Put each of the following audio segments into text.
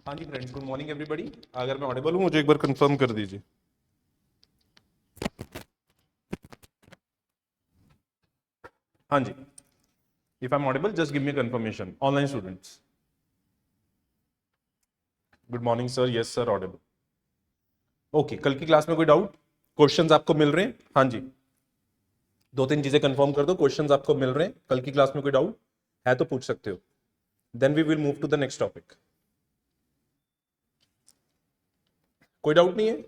हाँ जी friends, good morning everybody. अगर मैं ऑडिबल हूँ मुझे एक बार कंफर्म कर दीजिए। हाँ जी, if I am audible just give me confirmation. Online students, good morning sir. Yes sir, audible. Okay, कल की क्लास में कोई डाउट? क्वेश्चंस आपको मिल रहे हैं? हाँ जी, दो तीन चीजें कंफर्म कर दो। क्वेश्चंस आपको मिल रहे हैं? कल की क्लास में कोई डाउट है तो पूछ सकते हो। Then we will move to the next topic. कोई डाउट नहीं है?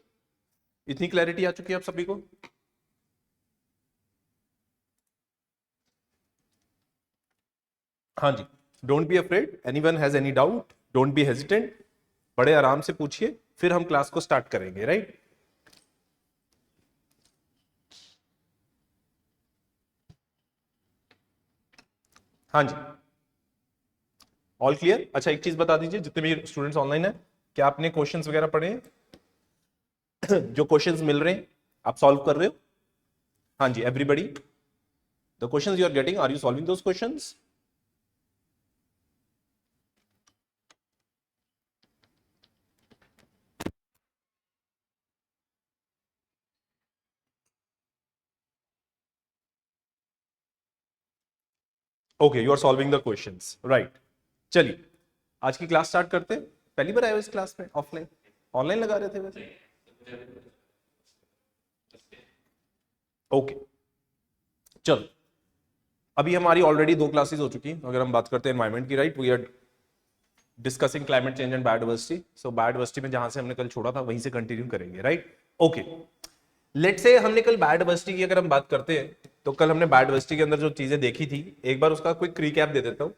इतनी क्लैरिटी आ चुकी है आप सभी को? हाँ जी, don't be afraid. Anyone has any doubt, don't be hesitant. बड़े आराम से पूछिए, फिर हम क्लास को स्टार्ट करेंगे, राइट? हाँ जी, ऑल क्लियर। अच्छा, एक चीज बता दीजिए, जितने भी स्टूडेंट्स ऑनलाइन है, क्या आपने क्वेश्चंस वगैरह पढ़े हैं? जो क्वेश्चंस मिल रहे हैं आप सॉल्व कर रहे हो? हाँ जी, everybody, the questions you are getting, are you solving those questions? Okay, you are solving the questions, right. चलिए, आज की क्लास स्टार्ट करते हैं। पहली बार आए हो इस क्लास में? ऑफलाइन ऑनलाइन लगा रहे थे वैसे? ओके, चलो। अभी हमारी ऑलरेडी दो क्लासेस हो चुकी हैं। अगर हम बात करते हैं एनवायरमेंट की, right, we are discussing climate change and biodiversity. So biodiversity में जहां से हमने कल छोड़ा था वहीं से कंटिन्यू करेंगे, राइट? ओके, लेट से हमने कल बायोडाइवर्सिटी की अगर हम बात करते हैं तो कल हमने बायोडाइवर्सिटी के अंदर जो चीजें देखी थी, एक बार उसका क्विक रिकैप दे देता हूं।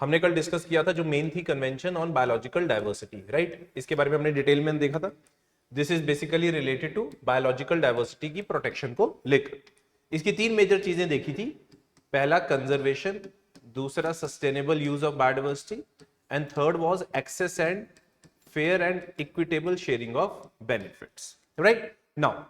हमने कल डिस्कस किया था जो मेन थी convention on biological diversity, right? इसके बारे में हमने डिटेल में देखा था। This is basically related to biological diversity की प्रोटेक्शन को लेकर। इसकी तीन मेजर चीजें देखी थी। पहला कंजर्वेशन, दूसरा sustainable use of biodiversity, and third was access and fair and equitable sharing of benefits, right? Now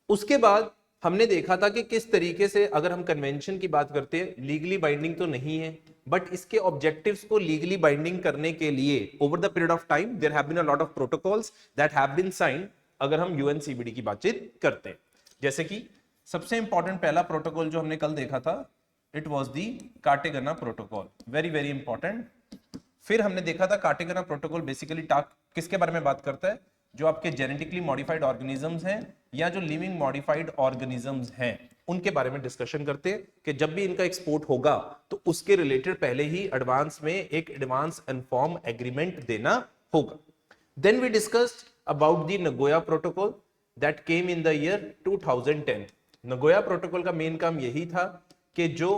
उसके बाद हमने देखा था कि किस तरीके से, अगर हम कन्वेंशन की बात करते हैं, लीगली बाइंडिंग तो नहीं है, बट इसके ऑब्जेक्टिव्स को लीगली बाइंडिंग करने के लिए over the period of time there have been a lot of protocols that have been signed. अगर हम यूएनसीबीडी की बातचीत करते हैं, जैसे कि सबसे इंपॉर्टेंट पहला प्रोटोकॉल जो हमने कल देखा था, it was the Cartagena protocol, very very important. फिर हमने देखा था कार्टेगना प्रोटोकॉल बेसिकली किसके बारे में बात करता है? जो आपके जेनेटिकली मॉडिफाइड ऑर्गेनिजम्स हैं या जो लिविंग मॉडिफाइड ऑर्गेनिजम्स हैं, उनके बारे में डिस्कशन करते हैं कि जब भी इनका एक्सपोर्ट होगा तो उसके रिलेटेड पहले ही एडवांस में एक एडवांस इन्फॉर्म एग्रीमेंट देना होगा। Then we discussed about the Nagoya protocol that came in the year 2010। Nagoya protocol का मेन काम यही था कि जो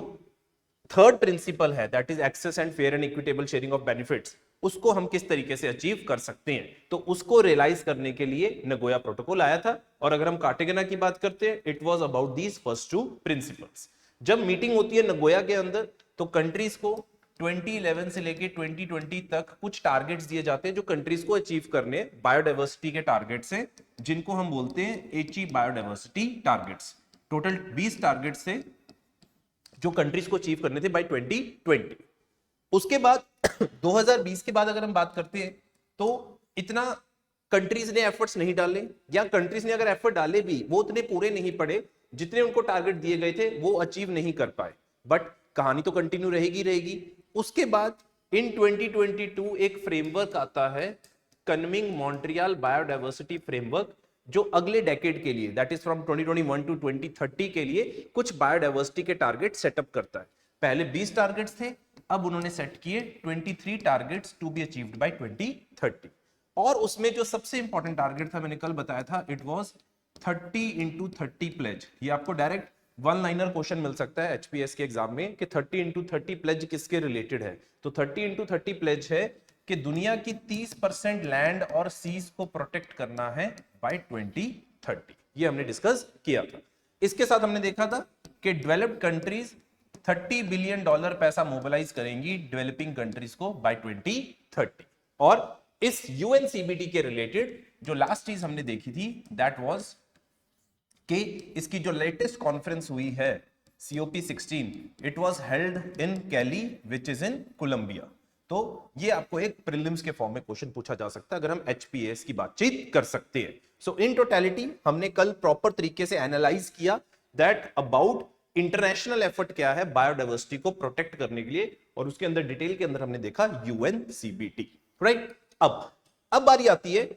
थर्ड प्रिंसिपल है, that is access and fair and equitable sharing of benefits, उसको हम किस तरीके से अचीव कर सकते हैं, तो उसको रियलाइज करने के लिए नगोया प्रोटोकॉल आया था। और अगर हम कार्टेगना की बात करते हैं, it was about these first to principles. जब मीटिंग होती है नगोया के अंदर तो कंट्रीज को 2011 से लेके 2020 तक कुछ टारगेट्स दिए जाते हैं जो कंट्रीज को अचीव करने बायोडाइवर्सिटी के टारगेट्स हैं, जिनको हम बोलते हैं HE biodiversity targets. Total 20 targets थे जो कंट्रीज को अचीव करने थे बाय 2020। उसके बाद 2020 के बाद अगर हम बात करते हैं तो इतना कंट्रीज ने एफर्ट्स नहीं डाले, या कंट्रीज ने अगर एफर्ट डाले भी वो उतने पूरे नहीं पड़े, जितने उनको टारगेट दिए गए थे वो अचीव नहीं कर पाए। बट कहानी तो कंटिन्यू रहेगी रहेगी। उसके बाद इन 2022 एक फ्रेमवर्क आता है, कन्मिंग मॉन्ट्रियल बायोडाइवर्सिटी फ्रेमवर्क, जो अगले डेकेड के लिए, दैट इज फ्रॉम 2021 टू 2030 के लिए कुछ बायोडाइवर्सिटी के टारगेट सेटअप करता है। पहले 20 टारगेट्स थे, अब उन्होंने सेट किए 23 targets to be achieved by 2030। और उसमें जो सबसे इंपॉर्टेंट टारगेट था, मैंने कल बताया था, इट वाज 30 इंटू 30 प्लेज। ये आपको डायरेक्ट वन लाइनर क्वेश्चन मिल सकता है एचपीएस के एग्जाम में कि 30 इंटू 30 प्लेज किसके रिलेटेड है। तो 30 इंटू 30 प्लेज है कि दुनिया की 30% लैंड और सीज को प्रोटेक्ट करना है बाय 2030। ये हमने डिस्कस किया था। इसके साथ हमने देखा था कि डेवलप्ड कंट्रीज $30 बिलियन पैसा मोबिलाइज करेंगी डेवलपिंग कंट्रीज को बाय 2030। और इस यूएनसीबीटी के रिलेटेड जो लास्ट चीज हमने देखी थी, दैट वाज कि इसकी जो लेटेस्ट कॉन्फ्रेंस हुई है COP16, it was held in Cali which is in Colombia. तो ये आपको एक प्रीलिम्स के फॉर्म में क्वेश्चन पूछा जा सकता है अगर हम एचपीएस की बातचीत कर सकते हैं। सो इन टोटलिटी हमने कल प्रॉपर तरीके से एनालाइज किया दैट अबाउट इंटरनेशनल एफर्ट क्या है बायोडाइवर्सिटी को प्रोटेक्ट करने के लिए, और उसके अंदर डिटेल के अंदर हमने देखा यूएनसीबीटी, राइट। अब बारी आती है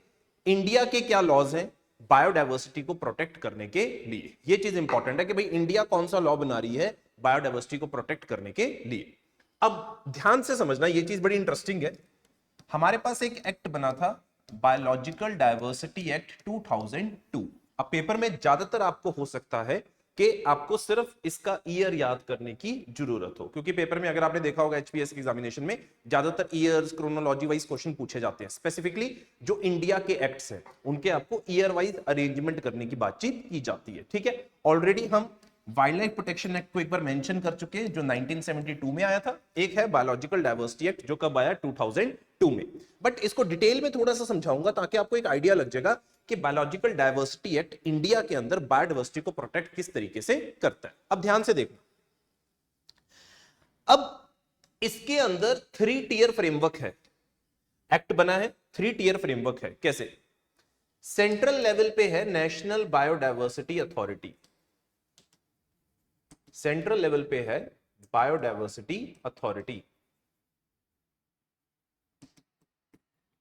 इंडिया के क्या लॉज हैं बायोडाइवर्सिटी को प्रोटेक्ट करने के लिए। ये चीज इंपॉर्टेंट है कि भाई इंडिया कौन सा लॉ बना रही है बायोडाइवर्सिटी को प्रोटेक्ट करने के लिए। अब ध्यान से समझना, ये चीज बड़ी इंटरेस्टिंग है। हमारे पास एक एक्ट बना था बायोलॉजिकल डायवर्सिटी एक्ट 2002। अब पेपर में ज्यादातर आपको हो सकता है कि आपको सिर्फ इसका ईयर याद करने की जरूरत हो, क्योंकि पेपर में अगर आपने देखा होगा एचपीएस के एग्जामिनेशन में ज्यादातर ईयर्स क्रोनोलॉजी वाइज क्वेश्चन पूछे जाते हैं। स्पेसिफिकली जो इंडिया के एक्ट्स हैं उनके आपको ईयर वाइज अरेंजमेंट करने की बातचीत की जाती है, ठीक है। ऑलरेडी हम वाइल्ड लाइफ प्रोटेक्शन एक्ट को एक बार मेंशन कर चुके हैं जो 1972 में आया था, एक है बायोलॉजिकल डायवर्सिटी एक्ट जो कब आया 2002 में। बट इसको डिटेल में थोड़ा सा समझाऊंगा ताकि आपको एक आइडिया लग जाएगा कि बायोलॉजिकल डायवर्सिटी एक्ट इंडिया के अंदर बायोडाइवर्सिटी को प्रोटेक्ट किस तरीके से करता है। अब ध्यान से देखना, अब इसके अंदर 3 टियर फ्रेमवर्क है, एक्ट बना है 3 टियर फ्रेमवर्क है। कैसे? सेंट्रल लेवल पे है national biodiversity authority, central level पे है बायोडाइवर्सिटी अथॉरिटी।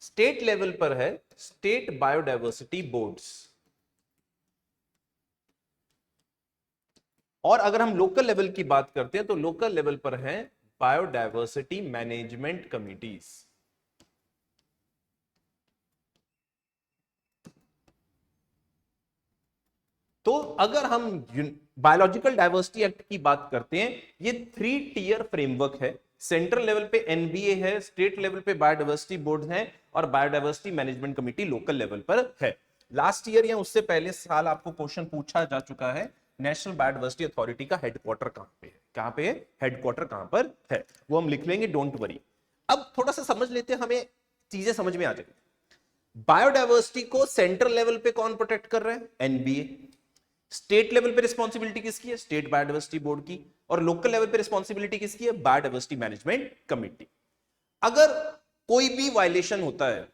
स्टेट लेवल पर है स्टेट बायोडाइवर्सिटी बोर्ड्स, और अगर हम लोकल लेवल की बात करते हैं तो लोकल लेवल पर है बायोडाइवर्सिटी मैनेजमेंट कमिटीज। तो अगर हम बायोलॉजिकल डायवर्सिटी एक्ट की बात करते हैं, ये 3 टियर फ्रेमवर्क है। सेंट्रल लेवल पे एनबीए है, स्टेट लेवल पे बायोडाइवर्सिटी बोर्ड है, और biodiversity management committee local level पर है। लास्ट ईयर या उससे पहले साल आपको क्वेश्चन पूछा जा चुका है नेशनल बायोडाइवर्सिटी अथॉरिटी का हेडक्वार्टर कहां पे है, कहां पे है हेडक्वार्टर, कहां पर है, वो हम लिख लेंगे, डोंट वरी। अब थोड़ा सा समझ लेते हैं, हमें चीजें समझ में आ जाएगी। बायोडाइवर्सिटी को सेंट्रल लेवल पे कौन प्रोटेक्ट कर रहा है? एनबीए। स्टेट लेवल पे रिस्पॉन्सिबिलिटी किसकी है? स्टेट बायोडाइवर्सिटी बोर्ड की। और लोकल लेवल पे रिस्पॉन्सिबिलिटी किसकी है? Biodiversity management committee. अगर कोई भी वायलेशन होता है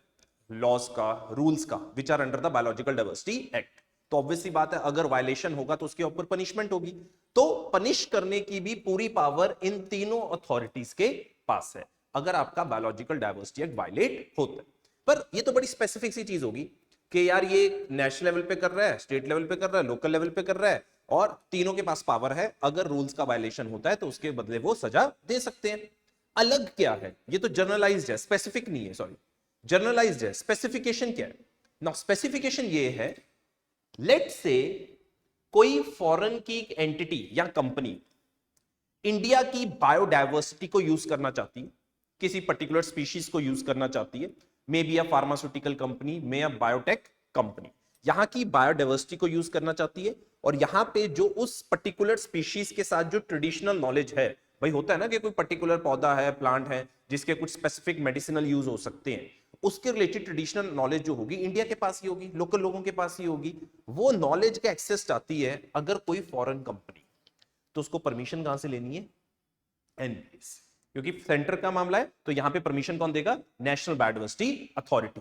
लॉज का, रूल्स का, which are under the biological diversity act, तो ऑब्वियसली बात है अगर वायलेशन होगा तो उसके ऊपर पनिशमेंट होगी। तो पनिश करने की भी पूरी पावर इन तीनों अथॉरिटीज के पास है अगर आपका बायोलॉजिकल डायवर्सिटी एक्ट वायलेट होता है। पर ये तो बड़ी स्पेसिफिक सी चीज होगी कि यार ये नेशनल लेवल पे कर रहा है, स्टेट लेवल पे कर रहा है, लोकल लेवल पे कर रहा है, और तीनों के पास पावर है, अगर रूल्स का वायलेशन होता है तो उसके बदले वो सजा दे सकते हैं। अलग क्या है? ये तो जनरलाइज्ड है, स्पेसिफिक नहीं है, सॉरी जनरलाइज्ड है। स्पेसिफिकेशन क्या है? नाउ स्पेसिफिकेशन ये है, लेट से कोई फॉरेन की एंटिटी या कंपनी इंडिया की बायोडाइवर्सिटी को यूज करना चाहती है, किसी पर्टिकुलर स्पीशीज को यूज करना चाहती है, may be a pharmaceutical company, may a biotech company, यहां की बायोडाइवर्सिटी को यूज करना चाहती है, और यहां पे जो उस पर्टिकुलर स्पीशीज के साथ जो ट्रेडिशनल नॉलेज है, भाई होता है ना कि कोई पर्टिकुलर पौधा है, प्लांट है, जिसके कुछ स्पेसिफिक मेडिसिनल यूज हो सकते हैं, उसके रिलेटेड ट्रेडिशनल नॉलेज जो होगी इंडिया के पास ही होगी, लोकल लोगों के पास ही होगी। वो नॉलेज का एक्सेस चाहती है अगर कोई फॉरेन कंपनी, तो उसको परमिशन कहां से लेनी है? एनबीए से, क्योंकि सेंटर का मामला है तो यहां पे परमिशन कौन देगा? National biodiversity authority.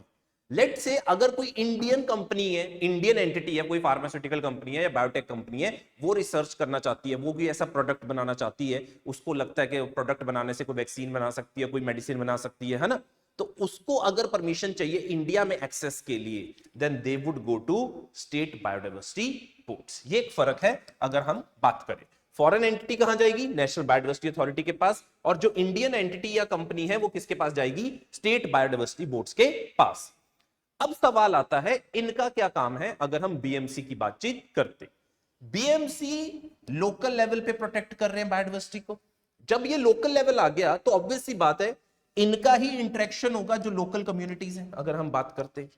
लेट से अगर कोई इंडियन कंपनी है, इंडियन एंटिटी है, कोई फार्मास्यूटिकल कंपनी है या बायोटेक कंपनी है, वो रिसर्च करना चाहती है, वो भी ऐसा प्रोडक्ट बनाना चाहती है, उसको लगता है कि प्रोडक्ट बनाने से कोई वैक्सीन बना सकती है, कोई मेडिसिन बना सकती है ना, तो उसको अगर परमिशन चाहिए इंडिया में एक्सेस के लिए, then they would go to state biodiversity boards. ये एक फर्क है अगर हम बात करें। फॉरेन एंटिटी कहां जाएगी? नेशनल बायोडाइवर्सिटी अथॉरिटी के पास, और जो इंडियन एंटिटी या कंपनी है वो किसके पास जाएगी? स्टेट बायोडाइवर्सिटी बोर्ड्स के पास। अब सवाल आता है इनका क्या काम है अगर हम बीएमसी की बातचीत करते। बीएमसी लोकल लेवल पे प्रोटेक्ट कर रहे हैं बायोडाइवर्सिटी को। जब ये लोकल लेवल आ गया तो ऑब्वियस सी बात है इनका ही इंटरेक्शन होगा जो लोकल कम्युनिटीज हैं। अगर हम बात करते हैं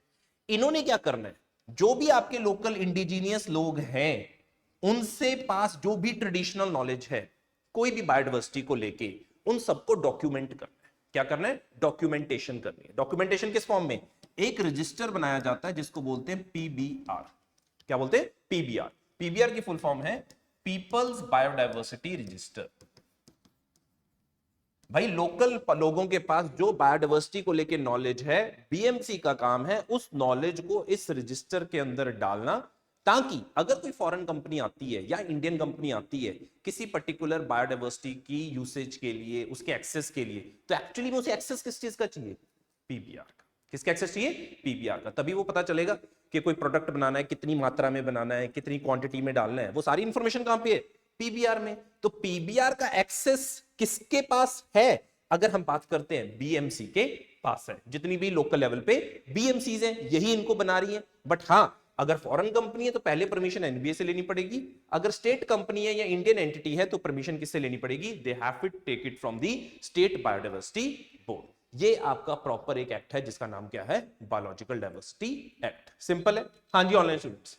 इन्होंने क्या करना है, जो भी आपके लोकल इंडिजीनियस लोग हैं उनसे पास जो भी ट्रेडिशनल नॉलेज है कोई भी बायोडाइवर्सिटी को लेके, उन सबको डॉक्यूमेंट करना है। क्या करना है? डॉक्यूमेंटेशन करनी है। डॉक्यूमेंटेशन किस फॉर्म में? एक रजिस्टर बनाया जाता है जिसको बोलते हैं पीबीआर। क्या बोलते हैं? पीबीआर। पीबीआर की फुल फॉर्म है पीपल्स बायोडाइवर्सिटी रजिस्टर। भाई लोकल लोगों के पास जो बायोडाइवर्सिटी को लेके नॉलेज है, बीएमसी का काम है उस नॉलेज को इस रजिस्टर के अंदर डालना, ताकि अगर कोई फॉरेन कंपनी आती है या इंडियन कंपनी आती है किसी पर्टिकुलर बायोडाइवर्सिटी की यूसेज के लिए, उसके एक्सेस के लिए, तो एक्चुअली में उसे एक्सेस किस चीज का चाहिए? पीबीआर का। किसका एक्सेस चाहिए? पीबीआर का। तभी वो पता चलेगा कि कोई प्रोडक्ट बनाना है, कितनी मात्रा में बनाना है, कितनी क्वांटिटी में डालना है, वो सारी इंफॉर्मेशन कहां पे है? पीबीआर में। तो पीबीआर का एक्सेस किसके पास है? अगर हम बात करते हैं बीएमसी के पास है। जितनी भी लोकल लेवल पे बीएमसीज हैं यही इनको बना रही है। बट हां, अगर फॉरेन कंपनी है तो पहले परमिशन एनबीए से लेनी पड़ेगी। अगर स्टेट कंपनी है या इंडियन एंटिटी है तो परमिशन किससे लेनी पड़ेगी? They have to take it from the state biodiversity board. ये आपका प्रॉपर एक एक्ट है जिसका नाम क्या है? Biological diversity act. सिंपल है। हाँ जी ऑनलाइन स्टूडेंट्स,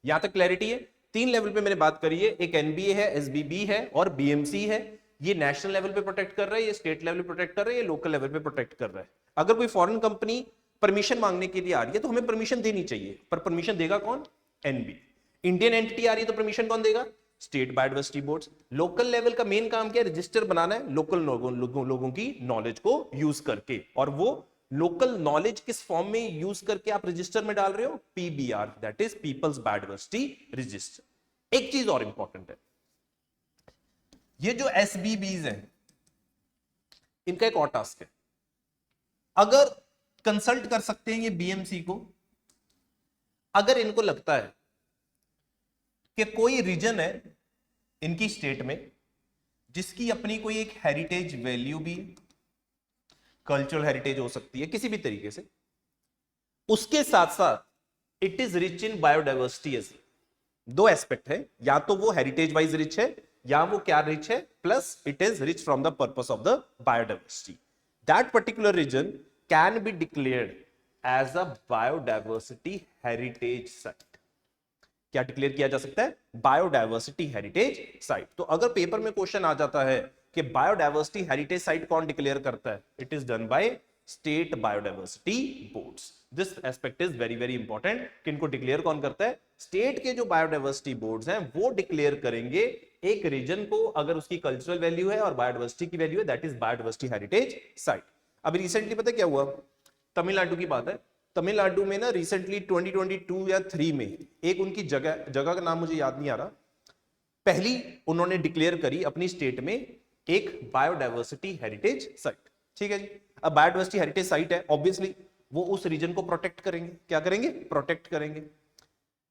यहां तक क्लैरिटी है? 3 लेवल पे मैंने बात करी है, एक एनबीए है, एसबीबी है और बीएमसी है। ये नेशनल लेवल पे प्रोटेक्ट कर रहा है, ये स्टेट लेवल पे प्रोटेक्ट कर रहा है, ये लोकल लेवल पे प्रोटेक्ट कर रहा है। अगर कोई फॉरेन कंपनी परमिशन मांगने के लिए आ रही है तो हमें परमिशन देनी चाहिए, पर परमिशन देगा कौन? एनबी। इंडियन एंटिटी आ रही है तो परमिशन कौन देगा? State biodiversity boards. Local level का मेन काम क्या है? रजिस्टर बनाना है लोकल लोगों की नॉलेज को यूज करके। और वो लोकल नॉलेज किस फॉर्म में यूज करके आप रजिस्टर में डाल रहे हो? PBR, that is people's biodiversity register. एक चीज और इंपॉर्टेंट है, ये जो एसबीबीज हैं इनका एक और टास्क है। अगर कंसल्ट कर सकते हैं ये बीएमसी को, अगर इनको लगता है कि कोई रीजन है इनकी स्टेट में जिसकी अपनी कोई एक हेरिटेज वैल्यू भी, कल्चरल हेरिटेज हो सकती है किसी भी तरीके से, उसके साथ साथ it is rich in biodiversity. दो एस्पेक्ट है, या तो वो हेरिटेज वाइज रिच है या वो क्या रिच है, plus it is rich from the purpose of the biodiversity. That particular region can be declared as a biodiversity heritage site. क्या डिक्लेयर किया जा सकता है? Biodiversity heritage site. तो अगर पेपर में क्वेश्चन आ जाता है कि बायोडाइवर्सिटी हेरिटेज साइट कौन डिक्लेयर करता है, it is done by state biodiversity boards. This aspect is very very important कि इनको डिक्लेयर कौन करता है? स्टेट के जो बायोडाइवर्सिटी बोर्ड्स हैं वो डिक्लेयर करेंगे एक रीजन को, अगर उसकी कल्चरल वैल्यू है और बायोडाइवर्सिटी की वैल्यू है, that is biodiversity heritage site. अभी रिसेंटली पता क्या हुआ? तमिलनाडु की बात है। तमिलनाडु में ना रिसेंटली 2022 या 3 में एक उनकी जगह का नाम मुझे याद नहीं आ रहा, पहली उन्होंने डिक्लेयर करी अपनी स्टेट में एक बायोडाइवर्सिटी हेरिटेज साइट। ठीक है जी। अब बायोडाइवर्सिटी हेरिटेज साइट है, ऑब्वियसली वो उस रीजन को प्रोटेक्ट करेंगे। क्या करेंगे? प्रोटेक्ट करेंगे।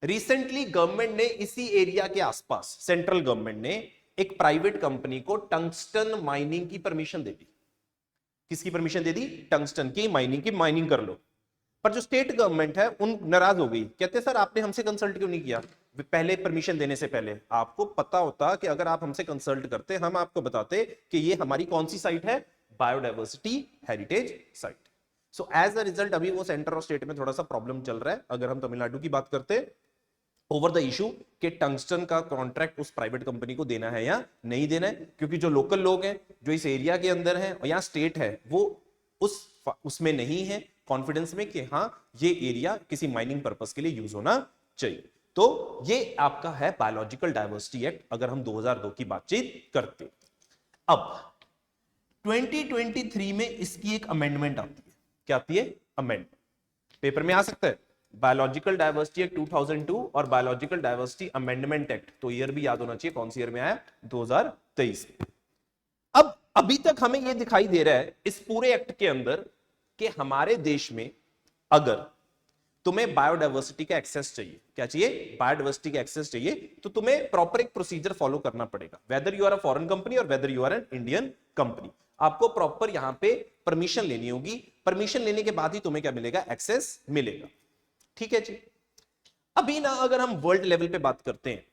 रिसेंटली गवर्नमेंट ने इसी एरिया के आसपास, सेंट्रल गवर्नमेंट ने एक प्राइवेट कंपनी को टंगस्टन माइनिंग की परमिशन दे दी। किसकी परमिशन दे दी? टंगस्टन की माइनिंग की, माइनिंग कर लो। पर जो स्टेट गवर्नमेंट है उन नाराज हो गई, कहते सर आपने हमसे कंसल्ट क्यों नहीं किया पहले? परमिशन देने से पहले आपको पता होता कि अगर आप हमसे कंसल्ट करते, हम आपको बताते कि ये हमारी कौन सी साइट है? Biodiversity heritage site. So as a result अभी वो सेंटर और स्टेट में थोड़ा सा प्रॉब्लम चल रहा है। अगर हम तमिलनाडु की बात करते, ओवर द इशू कि टंगस्टन का कॉन्ट्रैक्ट उस प्राइवेट कंपनी को देना है या नहीं देना है, क्योंकि जो लोकल लोग हैं जो इस एरिया के अंदर हैं और यहाँ स्टेट है वो उसमें नहीं है कॉन्फिडेंस में कि हाँ ये एरिया किसी माइनिंग पर्पस के लिए यूज होना चाहिए। तो ये आपका है बायोलॉजिकल डाइवर्सिटी एक्ट, अगर हम 2002 की बातचीत करते। अब 2023 में इसकी एक अमेंडमेंट आती है। क्या आती है? अमेंडमेंट। पेपर में आ सकता है बायोलॉजिकल डाइवर्सिटी एक्ट 2002 और बायोलॉजिकल डाइवर्सिटी अमेंडमेंट एक्ट। तो ईयर भी याद होना चाहिए, कौन सी ईयर में आया? 2023। अब अभी तक हमें यह दिखाई दे रहा है इस पूरे एक्ट के अंदर कि हमारे देश में अगर तुम्हें बायोडाइवर्सिटी का एक्सेस चाहिए, क्या चाहिए? बायोडाइवर्सिटी का एक्सेस चाहिए, तो तुम्हें प्रॉपर एक प्रोसीजर फॉलो करना पड़ेगा। Whether you are a foreign company और whether you are an Indian company, आपको प्रॉपर यहां पे परमिशन लेनी होगी। परमिशन लेने के बाद ही तुम्हें क्या मिलेगा? एक्सेस मिलेगा। ठीक है जी। अभी ना अगर हम वर्ल्ड लेवल पे बात करते हैं,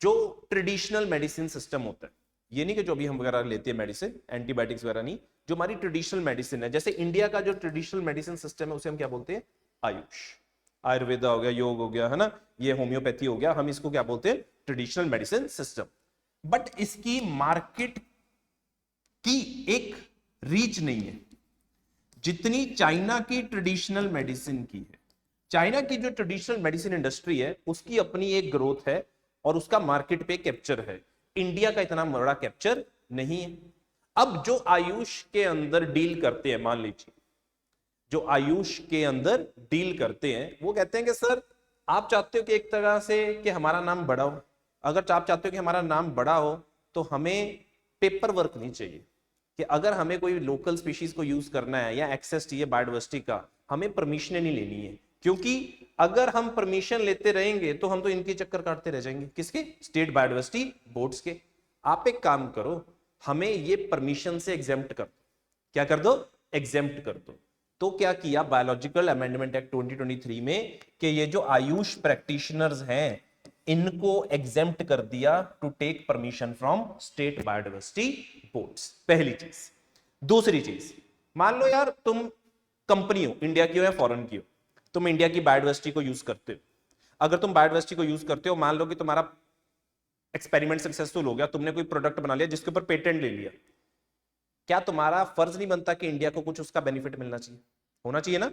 जो ट्रेडिशनल मेडिसिन सिस्टम होता है, ये नहीं कि जो अभी हम वगैरह लेते हैं मेडिसिन, एंटीबायोटिक्स वगैरह नहीं, जो हमारी ट्रेडिशनल मेडिसिन है, जैसे इंडिया का जो ट्रेडिशनल मेडिसिन सिस्टम है उसे हम क्या बोलते हैं? आयुष। आयुर्वेदा हो गया, योग हो गया, है ना, ये होम्योपैथी हो गया, हम इसको क्या बोलते हैं? Traditional medicine system. बट इसकी मार्केट की एक रीच नहीं है जितनी चाइना की ट्रेडिशनल मेडिसिन की है। चाइना की जो ट्रेडिशनल मेडिसिन इंडस्ट्री है उसकी अपनी एक ग्रोथ है और उसका मार्केट पे कैप्चर है। इंडिया का इतना बड़ा कैप्चर नहीं है। अब जो आयुष के अंदर डील करते हैं, मान लीजिए जो आयुष के अंदर डील करते हैं वो कहते हैं कि सर आप चाहते हो कि एक तरह से कि हमारा नाम बड़ा हो, अगर आप चाहते हो कि हमारा नाम बड़ा हो तो हमें पेपर वर्क नहीं चाहिए कि अगर हमें कोई लोकल स्पीशीज को यूज करना है या एक्सेस चाहिए बायोडायवर्सिटी का, हमें परमिशन नहीं लेनी है, क्योंकि अगर हम परमिशन लेते रहेंगे तो हम तो इनके चक्कर काटते रह जाएंगे। किसके? स्टेट बायोडायवर्सिटी बोर्ड्स के। आप एक काम करो, हमें ये परमिशन से एग्जेम्प्ट कर दो। क्या कर दो? एग्जेम्प्ट कर दो। तो क्या किया बायोलॉजिकल अमेंडमेंट एक्ट 2023 में कि ये जो आयुष प्रैक्टिशनर्स हैं इनको एग्जेम्प्ट कर दिया to take permission from state biodiversity boards. पहली चीज। दूसरी चीज, मान लो यार तुम कंपनी हो, इंडिया की हो या फॉरेन की हो, तुम इंडिया की बायोडायवर्सिटी को यूज करते हो। अगर तुम बायोडायवर्सिटी को यूज करते हो, मान लो कि तुम्हारा एक्सपेरिमेंट सक्सेसफुल हो गया, तुमने कोई प्रोडक्ट बना लिया जिसके ऊपर पेटेंट ले लिया, क्या तुम्हारा फर्ज नहीं बनता कि इंडिया को कुछ उसका बेनिफिट मिलना चाहिए? होना चाहिए ना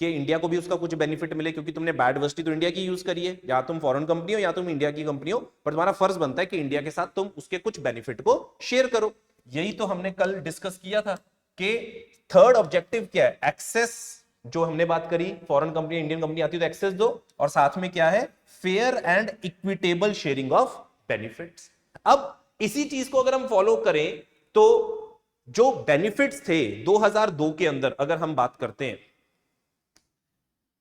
कि इंडिया को भी उसका कुछ बेनिफिट मिले, क्योंकि तुमने बायोडायवर्सिटी तो इंडिया की यूज करी है, या तुम फॉरेन कंपनी हो या तुम इंडिया की कंपनी हो, पर तुम्हारा फर्ज बनता है कि इंडिया के साथ तुम उसके कुछ बेनिफिट को शेयर करो। यही तो हमने कल डिस्कस किया था कि थर्ड ऑब्जेक्टिव क्या है? एक्सेस। जो हमने बात करी, फॉरेन कंपनी इंडियन कंपनी आती है तो एक्सेस दो, और साथ में क्या है? Fair and equitable sharing of benefits. अब इसी चीज को अगर हम फॉलो करें तो जो बेनिफिट्स थे 2002 के अंदर, अगर हम बात करते हैं,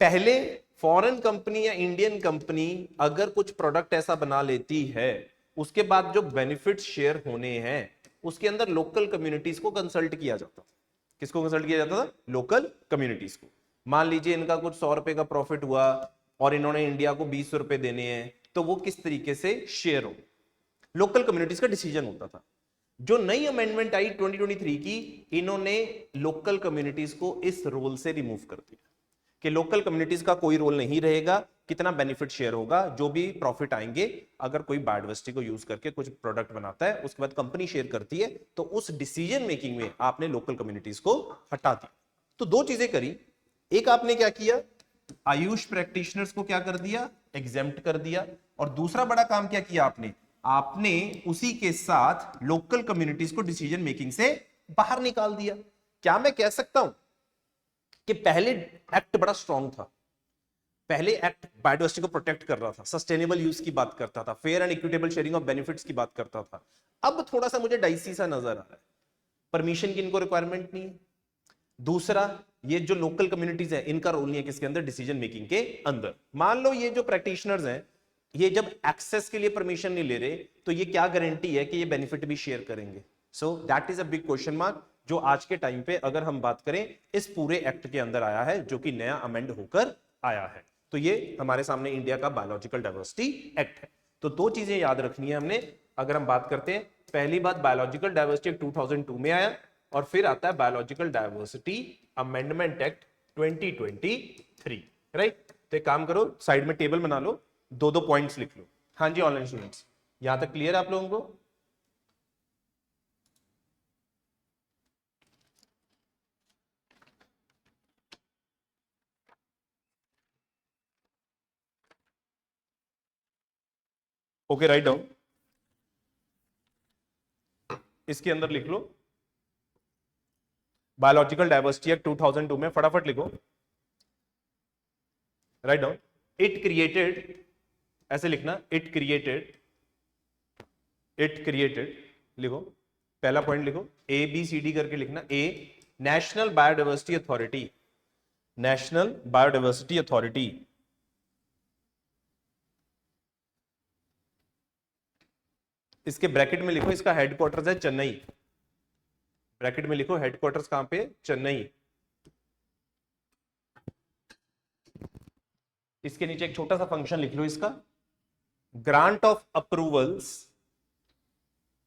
पहले फॉरेन कंपनी या इंडियन कंपनी अगर कुछ प्रोडक्ट ऐसा बना लेती है, उसके बाद जो बेनिफिट्स शेयर होने हैं उसके अंदर लोकल कम्युनिटीज को कंसल्ट किया जाता था। किसको कंसल्ट किया जाता था? लोकल कम्युनिटीज को। मान लीजिए इनका कुछ 100 रुपए का प्रॉफिट हुआ और इन्होंने इंडिया को 20 रुपए देने हैं, तो वो किस तरीके से शेयर हो, लोकल कम्युनिटीज का डिसीजन होता था। जो नई अमेंडमेंट आई 2023 की, इन्होंने लोकल कम्युनिटीज को इस रोल से रिमूव कर दिया कि लोकल कम्युनिटीज का कोई रोल नहीं रहेगा, कितना बेनिफिट शेयर होगा, जो भी प्रॉफिट आएंगे, अगर कोई बायोडायवर्सिटी को यूज करके कुछ प्रोडक्ट बनाता है उसके बाद कंपनी शेयर करती है, तो उस डिसीजन मेकिंग में आपने लोकल कम्युनिटीज को हटा दिया। तो दो चीजें करी, एक आपने क्या किया? आयुष प्रैक्टिशनर्स को क्या कर दिया? एग्जेम्प्ट कर दिया। और दूसरा बड़ा काम क्या किया आपने? आपने उसी के साथ लोकल कम्युनिटीज को डिसीजन मेकिंग से बाहर निकाल दिया। क्या मैं कह सकता हूं कि पहले एक्ट बड़ा स्ट्रांग था, पहले एक्ट बायोडायवर्सिटी को प्रोटेक्ट कर रहा था, सस्टेनेबल यूज की बात करता था, fair and equitable sharing of benefits की बात करता था, अब थोड़ा सा मुझे डाइसी सा नजर आ रहा है, परमिशन की इनको रिक्वायरमेंट नहीं है। दूसरा, ये जो लोकल कम्युनिटीज है इनका रोल नहीं है किसके अंदर? डिसीजन मेकिंग के अंदर। मान लो ये जो प्रैक्टिशनर्स हैं ये जब एक्सेस के लिए परमिशन नहीं ले रहे, तो ये क्या गारंटी है कि ये बेनिफिट भी शेयर करेंगे? So that is a big question mark, जो आज के टाइम पे अगर हम बात करें इस पूरे एक्ट के अंदर आया है, जो कि नया अमेंड होकर आया है। तो ये हमारे सामने इंडिया का बायोलॉजिकल डाइवर्सिटी एक्ट है। तो दो चीजें याद रखनी है हमने अगर हम बात करते हैं। पहली बात, बायोलॉजिकल डाइवर्सिटी एक्ट 2002 में आया, और फिर आता है biological diversity amendment act 2023, right? तो एक काम करो, साइड में टेबल बना लो, दो दो पॉइंट्स लिख लो। हाँ जी ऑनलाइन स्टूडेंट्स, यहां तक क्लियर आप लोगों को? ओके, राइट डाउन, इसके अंदर लिख लो बायोलॉजिकल डाइवर्सिटी एक्ट 2002 में, फटाफट लिखो, राइट डाउन। इट क्रिएटेड, ऐसे लिखना, इट क्रिएटेड लिखो, पहला पॉइंट लिखो, ए बी सी डी करके लिखना। A, national biodiversity authority, national biodiversity authority इसके ब्रैकेट में लिखो, इसका हेडक्वार्टर्स है चेन्नई, ब्रैकेट में लिखो हेडक्वार्टर्स कहां पे? चेन्नई। इसके नीचे एक छोटा सा फंक्शन लिख लो इसका, grant of approvals,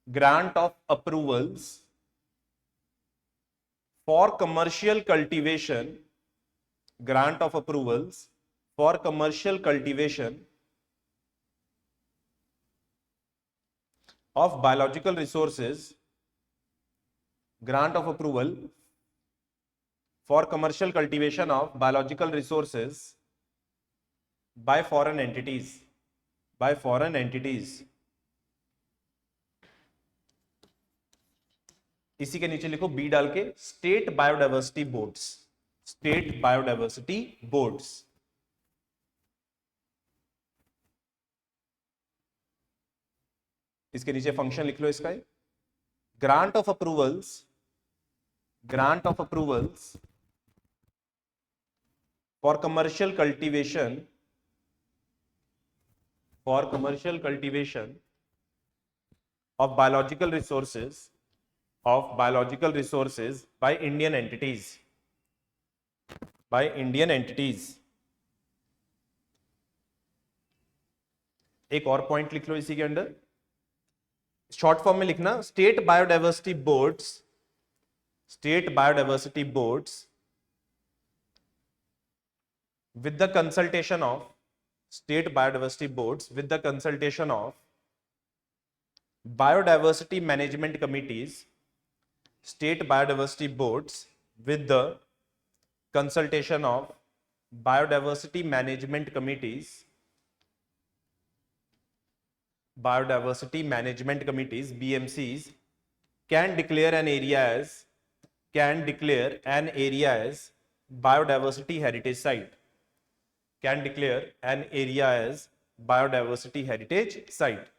grant of approvals for commercial cultivation, grant of approvals for commercial cultivation of biological resources, grant of approval for commercial cultivation of biological resources by foreign entities, by foreign entities. इसी के नीचे लिखो B डाल के, state biodiversity boards, state biodiversity boards. इसके नीचे function लिख लो इसका, grant of approvals, grant of approvals for commercial cultivation, for commercial cultivation of biological resources, of biological resources by Indian entities, by Indian entities। एक और point लिख लो इसी के अंदर, शॉर्ट फॉर्म में लिखना, state biodiversity boards, state biodiversity boards with the consultation of, state biodiversity boards with the consultation of biodiversity management committees, state biodiversity boards with the consultation of biodiversity management committees, biodiversity management committees, BMCs, can declare an area as, can declare an area as biodiversity heritage site, can declare an area as biodiversity heritage site।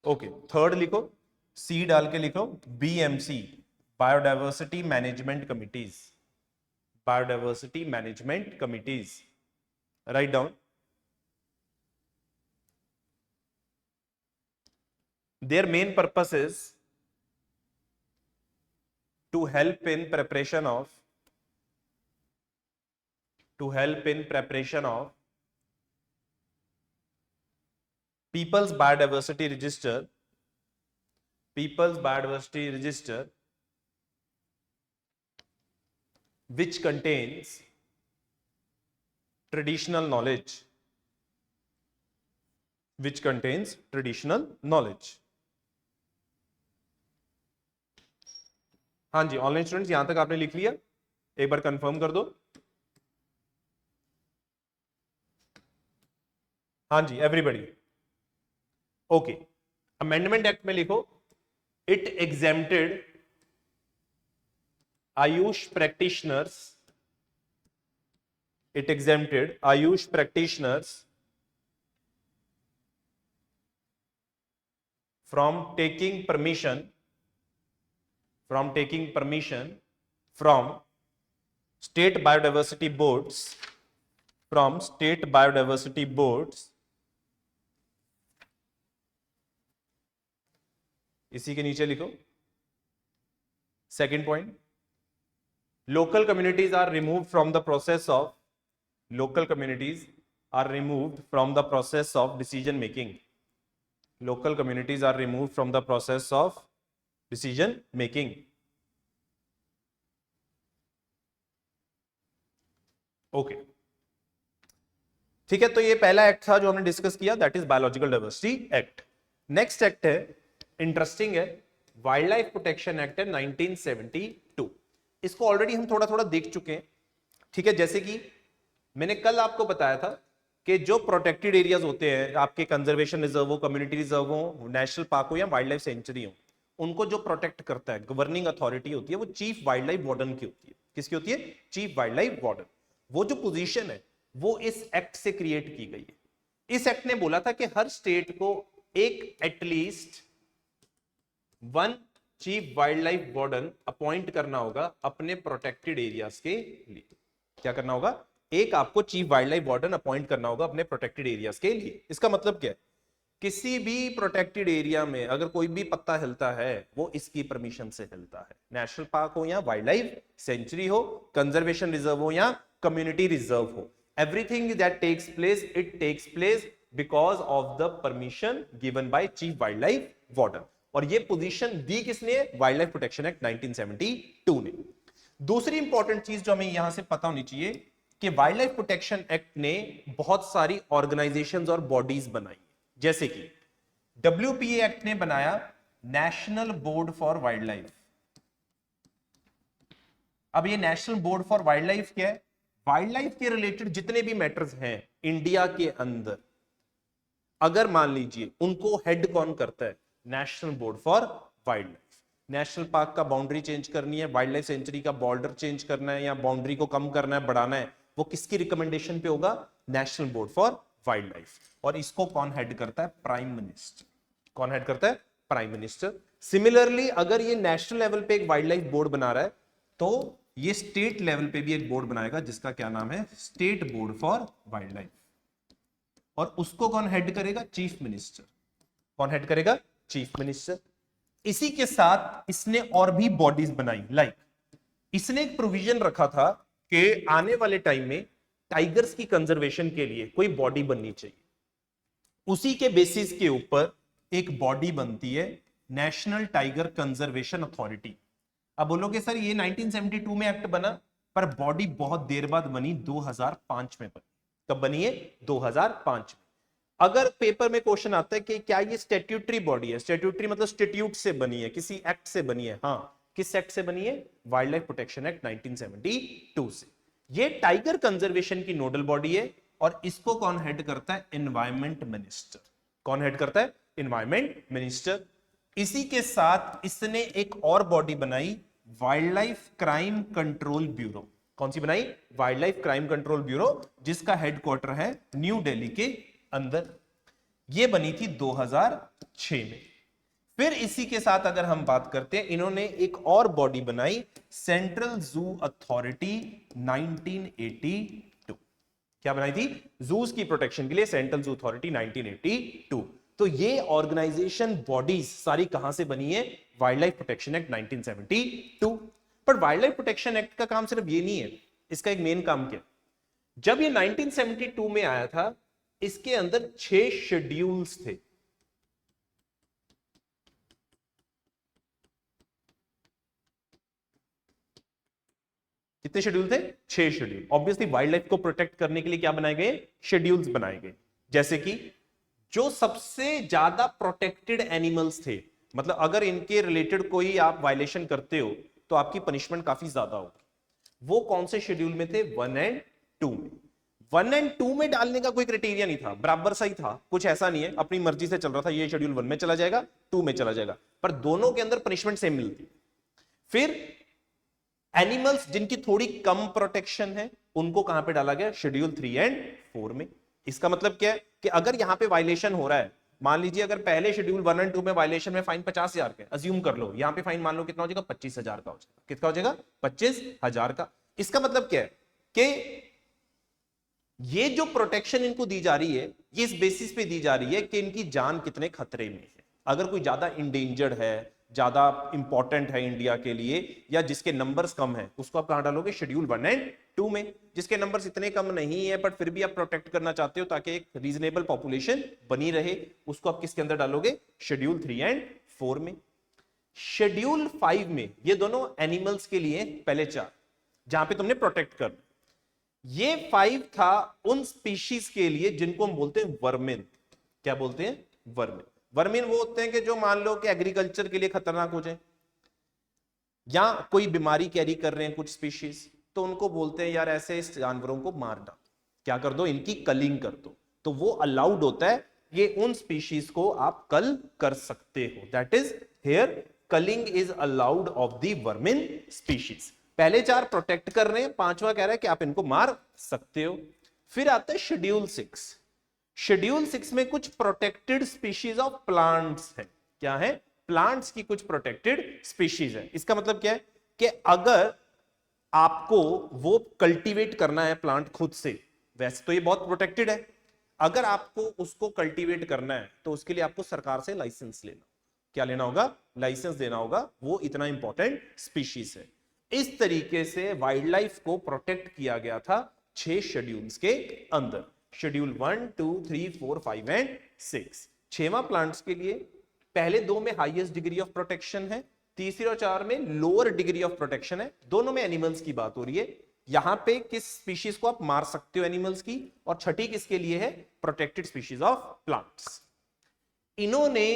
Okay, third लिखो, C डाल के लिखो, BMC, biodiversity management committees, biodiversity management committees, right down. Their main purpose is to help in preparation of, to help in preparation of People's Biodiversity Register, People's Biodiversity Register, which contains traditional knowledge, which contains traditional knowledge। हाँ जी, online students यहां तक आपने लिख लिया, एक बार confirm कर दो। हाँ जी एवरीबॉडी, ओके। अमेंडमेंट एक्ट में लिखो, it exempted AYUSH practitioners, it exempted AYUSH practitioners from taking permission, from taking permission from state biodiversity boards, from state biodiversity boards. इसी के नीचे लिखो second point, local communities are removed from the process of, local communities are removed from the process of decision making, local communities are removed from the process of decision making. Okay ठीक है, तो ये पहला act था जो हमने discuss किया, that is biological diversity act. Next act है, इंटरेस्टिंग है, वाइल्ड लाइफ प्रोटेक्शन एक्ट है 1972। इसको ऑलरेडी हम थोड़ा थोड़ा देख चुके हैं, ठीक है। जैसे कि मैंने कल आपको बताया था कि जो प्रोटेक्टेड एरियाज होते हैं, आपके कंजर्वेशन रिजर्व हो, कम्युनिटी रिजर्व हो, नेशनल पार्क हो या वाइल्ड लाइफ सेंचुरी हो, उनको जो प्रोटेक्ट करता है, गवर्निंग अथॉरिटी होती है, वो चीफ वाइल्ड लाइफ वार्डन की होती है। किसकी होती है? Chief wildlife warden. वो जो पोजीशन है वो इस एक्ट से क्रिएट की गई है। इस एक्ट ने बोला था कि हर स्टेट को एक at least one chief wildlife warden appoint करना होगा अपने प्रोटेक्टेड एरियाज के लिए। क्या करना होगा? एक आपको chief wildlife warden appoint करना होगा अपने प्रोटेक्टेड एरियाज के लिए। इसका मतलब क्या है? किसी भी प्रोटेक्टेड एरिया में अगर कोई भी पत्ता हिलता है वो इसकी परमिशन से हिलता है। नेशनल पार्क हो या वाइल्ड लाइफ सेंचुरी हो, कंजर्वेशन रिजर्व हो या कम्युनिटी रिजर्व हो, everything that takes place, it takes place because of the permission given by chief wildlife warden. और ये पोजीशन दी किसने? वाइल्ड लाइफ प्रोटेक्शन एक्ट 1972 ने। दूसरी इंपॉर्टेंट चीज जो हमें यहां से पता होनी चाहिए कि वाइल्ड लाइफ प्रोटेक्शन एक्ट ने बहुत सारी ऑर्गेनाइजेशंस और बॉडीज बनाई, जैसे कि WPA एक्ट ने बनाया national board for wild life. अब ये national board for wild life क्या है? वाइल्ड लाइफ के रिलेटेड जितने भी मैटर्स हैं इंडिया के अंदर, अगर मान लीजिए उनको हेड कौन करता है, national board for wild life. National park का बाउंड्री चेंज करनी है, वाइल्ड लाइफ सेंचुरी का बॉर्डर चेंज करना है या बाउंड्री को कम करना है, बढ़ाना है, वो किसकी रिकमेंडेशन पे होगा, national board for wild life. और इसको कौन हेड करता है, प्राइम मिनिस्टर। कौन हेड करता है, प्राइम मिनिस्टर। सिमिलरली अगर ये नेशनल लेवल पे एक वाइल्ड लाइफ बोर्ड बना रहा है तो ये स्टेट लेवल पे भी एक बोर्ड बनाएगा जिसका क्या नाम है, state board for wild life. और उसको कौन हेड करेगा, चीफ मिनिस्टर। कौन हेड करेगा, चीफ मिनिस्टर। इसी के साथ इसने और भी बॉडीज बनाई, लाइक इसने एक प्रोविजन रखा था कि आने वाले टाइम में टाइगर्स की कंजर्वेशन के लिए कोई बॉडी बननी चाहिए। उसी के बेसिस के ऊपर एक बॉडी बनती है, नेशनल टाइगर कंजर्वेशन अथॉरिटी। अब बोलोगे सर ये 1972 में एक्ट बना, पर बॉडी बहुत देर बाद बनी, 2005 में बनी। कब बनी है, 2005 में। अगर पेपर में क्वेश्चन आता है कि क्या ये स्टैट्यूटरी बॉडी है, स्टैट्यूटरी मतलब स्टैट्यूट से बनी है, किसी एक्ट से बनी है, हाँ किस एक्ट से बनी है, वाइल्ड लाइफ प्रोटेक्शन एक्ट 1972 से। ये टाइगर कंजर्वेशन की नोडल बॉडी है और इसको कौन हेड करता है, एनवायरमेंट मिनिस्टर। कौन हेड करता है, एनवायरमेंट मिनिस्टर। इसी के साथ इसने एक और बॉडी बनाई, wild life crime control bureau. कौन सी बनाई, wild life crime control bureau, जिसका हेडक्वार्टर है न्यू दिल्ली के अंदर। यह बनी थी 2006 में। फिर इसी के साथ अगर हम बात करते हैं, इन्होंने एक और बॉडी बनाई, सेंट्रल जू अथॉरिटी 1982। क्या बनाई थी, जूस की प्रोटेक्शन के लिए सेंट्रल जू अथॉरिटी 1982। तो ये ऑर्गेनाइजेशन बॉडीज सारी कहां से बनी है, वाइल्ड लाइफ प्रोटेक्शन एक्ट 1972। पर वाइल्ड लाइफ प्रोटेक्शन एक्ट का काम सिर्फ ये नहीं है, इसका एक मेन काम क्या, जब ये 1972 में आया था इसके अंदर 6 शेड्यूल्स थे। कितने शेड्यूल थे, 6 शेड्यूल। ऑब्वियसली वाइल्ड लाइफ को प्रोटेक्ट करने के लिए क्या बनाए गए, शेड्यूल्स बनाए गए। जैसे कि जो सबसे ज्यादा प्रोटेक्टेड एनिमल्स थे, मतलब अगर इनके रिलेटेड कोई आप वायलेशन करते हो तो आपकी पनिशमेंट काफी ज्यादा होगी, वो कौन से शेड्यूल में थे, 1 और 2 में। 1 और 2 में डालने का कोई क्राइटेरिया नहीं था, बराबर सही था, कुछ ऐसा नहीं है अपनी मर्जी से चल रहा था, ये शेड्यूल 1 में चला जाएगा, 2 में चला जाएगा, पर दोनों के अंदर पनिशमेंट सेम मिलती। फिर एनिमल्स जिनकी थोड़ी कम प्रोटेक्शन है उनको कहां पे डाला गया, शेड्यूल 3 और 4 में। इसका मतलब क्या है कि अगर यहां पे वायलेशन हो रहा है, मान लीजिए अगर पहले शेड्यूल 1 और 2 में वायलेशन में फाइन 50,000 का, अज्यूम कर लो, यहां पे फाइन मान लो कितना हो जाएगा, 25,000 का हो जाएगा। कितना हो जाएगा, 25,000 का। इसका मतलब क्या है कि ये जो प्रोटेक्शन इनको दी जा रही है, ये इस बेसिस पे दी जा रही है कि इनकी जान कितने खतरे में है। अगर कोई ज्यादा इंडेंजर्ड है, ज्यादा इंपॉर्टेंट है इंडिया के लिए, या जिसके नंबर्स कम है, उसको आप कहां डालोगे, शेड्यूल 1 और 2 में। जिसके नंबर्स इतने कम नहीं है बट फिर भी आप प्रोटेक्ट करना चाहते हो ताकि एक रीजनेबल पॉपुलेशन बनी रहे, उसको आप किसके अंदर डालोगे, शेड्यूल 3 और 4 में। शेड्यूल 5 में ये दोनों एनिमल्स के लिए पहले 4 जहां पे तुमने प्रोटेक्ट कर, ये 5 था उन स्पीशीज के लिए जिनको हम बोलते हैं वर्मिन। क्या बोलते हैं, वर्मिन। वर्मिन वो होते हैं कि जो मान लो कि एग्रीकल्चर के लिए खतरनाक हो जाए, या कोई बीमारी कैरी कर रहे हैं कुछ स्पीशीज, तो उनको बोलते हैं यार ऐसे इस जानवरों को मार डालो, क्या कर दो, इनकी कलिंग कर दो। तो वो अलाउड होता है, ये उन स्पीशीज को आप कल कर सकते हो, that is here culling is allowed of the vermin species. पहले 4 प्रोटेक्ट कर रहे हैं, 5वां कह रहा है कि आप इनको मार सकते हो। फिर आता है शेड्यूल 6। शेड्यूल 6 में कुछ प्रोटेक्टेड स्पीशीज ऑफ प्लांट्स है। क्या है, प्लांट्स की कुछ प्रोटेक्टेड स्पीशीज है। इसका मतलब क्या है कि अगर आपको वो कल्टीवेट करना है प्लांट खुद से, वैसे तो ये बहुत प्रोटेक्टेड है, अगर आपको उसको कल्टीवेट करना है तो उसके लिए आपको सरकार से लाइसेंस लेना, क्या लेना होगा, लाइसेंस देना होगा, वो इतना इंपॉर्टेंट स्पीशीज है। इस तरीके से वाइल्ड लाइफ को प्रोटेक्ट किया गया था 6 शेड्यूल्स के अंदर, शेड्यूल 1, 2, 3, 4, 5 और 6। 6वां प्लांट्स के लिए, पहले 2 में हाईएस्ट डिग्री ऑफ प्रोटेक्शन है, तीसरे और 4 में लोअर डिग्री ऑफ प्रोटेक्शन है। दोनों में एनिमल्स की बात हो रही है, यहां पे किस स्पीशीज को आप मार सकते हो एनिमल्स की, और छठी किसके लिए है, प्रोटेक्टेड स्पीशीज ऑफ प्लांट्स। इन्होंने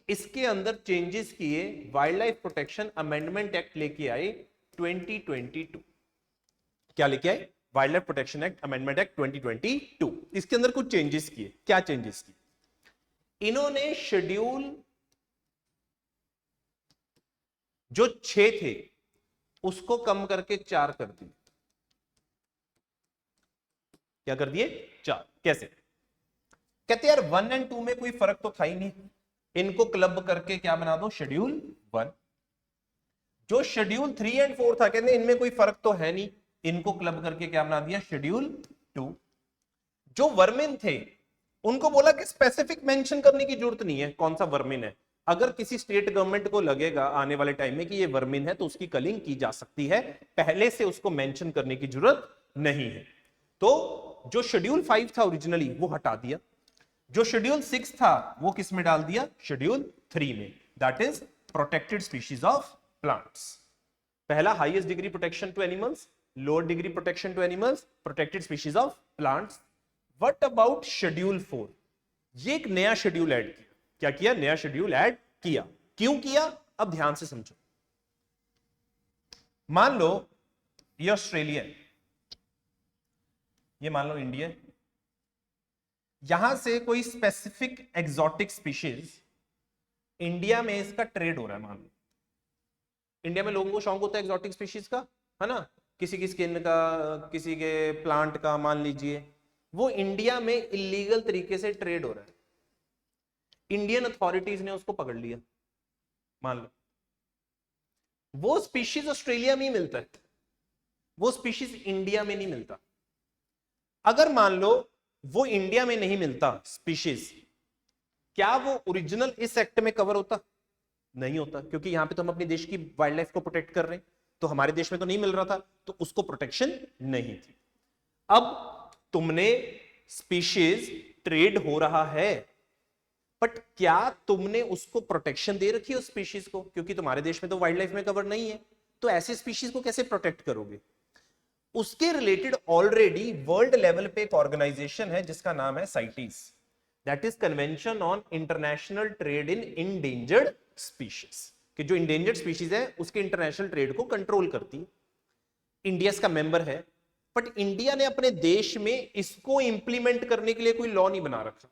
इसके अंदर चेंजेस किए, wild life protection amendment act लेके आए 2022। क्या लेके आए, wild life protection act amendment act 2022। इसके अंदर कुछ चेंजेस किए। क्या चेंजेस किए, इन्होंने शेड्यूल जो 6 थे उसको कम करके 4 कर दिए। क्या कर दिए? 4। कैसे? कहते यार 1 और 2 में कोई फर्क तो था ही नहीं, इनको क्लब करके क्या बना दो? शेड्यूल 1। जो शेड्यूल 3 और 4 था, कहते इनमें कोई फर्क तो है नहीं, इनको क्लब करके क्या बना दिया? शेड्यूल 2। जो वर्मिन थे उनको बोला कि स्पेसिफिक मेंशन करने की जरूरत नहीं है कौन सा वर्मिन है। अगर किसी स्टेट गवर्नमेंट को लगेगा आने वाले टाइम में कि ये वर्मिन है तो उसकी कलिंग की जा सकती है, पहले से उसको मेंशन करने की जरूरत नहीं है। तो जो शेड्यूल 5 था ओरिजिनली वो हटा दिया, जो शेड्यूल 6 था वो किस में डाल दिया? शेड्यूल 3 में, that is protected species of plants. पहला highest degree protection to animals, lower degree protection to animals, protected species of plants. What about schedule 4? ये एक नया शेड्यूल ऐड किया। क्या किया? नया शेड्यूल ऐड किया। क्यों किया? अब ध्यान से समझो। मान लो ये ऑस्ट्रेलिया है, ये मान लो इंडिया, यहां से कोई स्पेसिफिक एक्सोटिक स्पीशीज इंडिया में इसका ट्रेड हो रहा है। मान लो इंडिया में लोगों को शौक होता है एक्सोटिक स्पीशीज का, है ना, किसी की स्किन का, किसी के प्लांट का, मान लीजिए वो इंडिया में इलीगल तरीके से ट्रेड हो रहा है। इंडियन अथॉरिटीज ने उसको पकड़ लिया, मान लो वो स्पीशीज ऑस्ट्रेलिया में ही मिलता है, वो स्पीशीज इंडिया में नहीं मिलता। अगर मान लो वो इंडिया में नहीं मिलता स्पीशीज, क्या वो ओरिजिनल इस एक्ट में कवर होता? नहीं होता, क्योंकि यहां पे तो हम अपने देश की वाइल्ड लाइफ को प्रोटेक्ट कर रहे हैं, तो हमारे देश में तो नहीं मिल रहा था, तो उसको प्रोटेक्शन नहीं थी। अब तुमने स्पीशीज ट्रेड हो रहा है, बट क्या तुमने उसको प्रोटेक्शन दे रखी है उस स्पीशीज को? क्योंकि तुम्हारे देश में तो वाइल्ड लाइफ में कवर नहीं है, तो ऐसे स्पीशीज को कैसे प्रोटेक्ट करोगे? उसके रिलेटेड ऑलरेडी वर्ल्ड लेवल पे एक ऑर्गेनाइजेशन है जिसका नाम है CITES, that is convention on international trade in endangered species, कि जो इंडेंजर्ड स्पीशीज है उसके इंटरनेशनल ट्रेड को कंट्रोल करती है। इंडिया इसका मेंबर है, बट इंडिया ने अपने देश में इसको इंप्लीमेंट करने के लिए कोई लॉ नहीं बना रखा।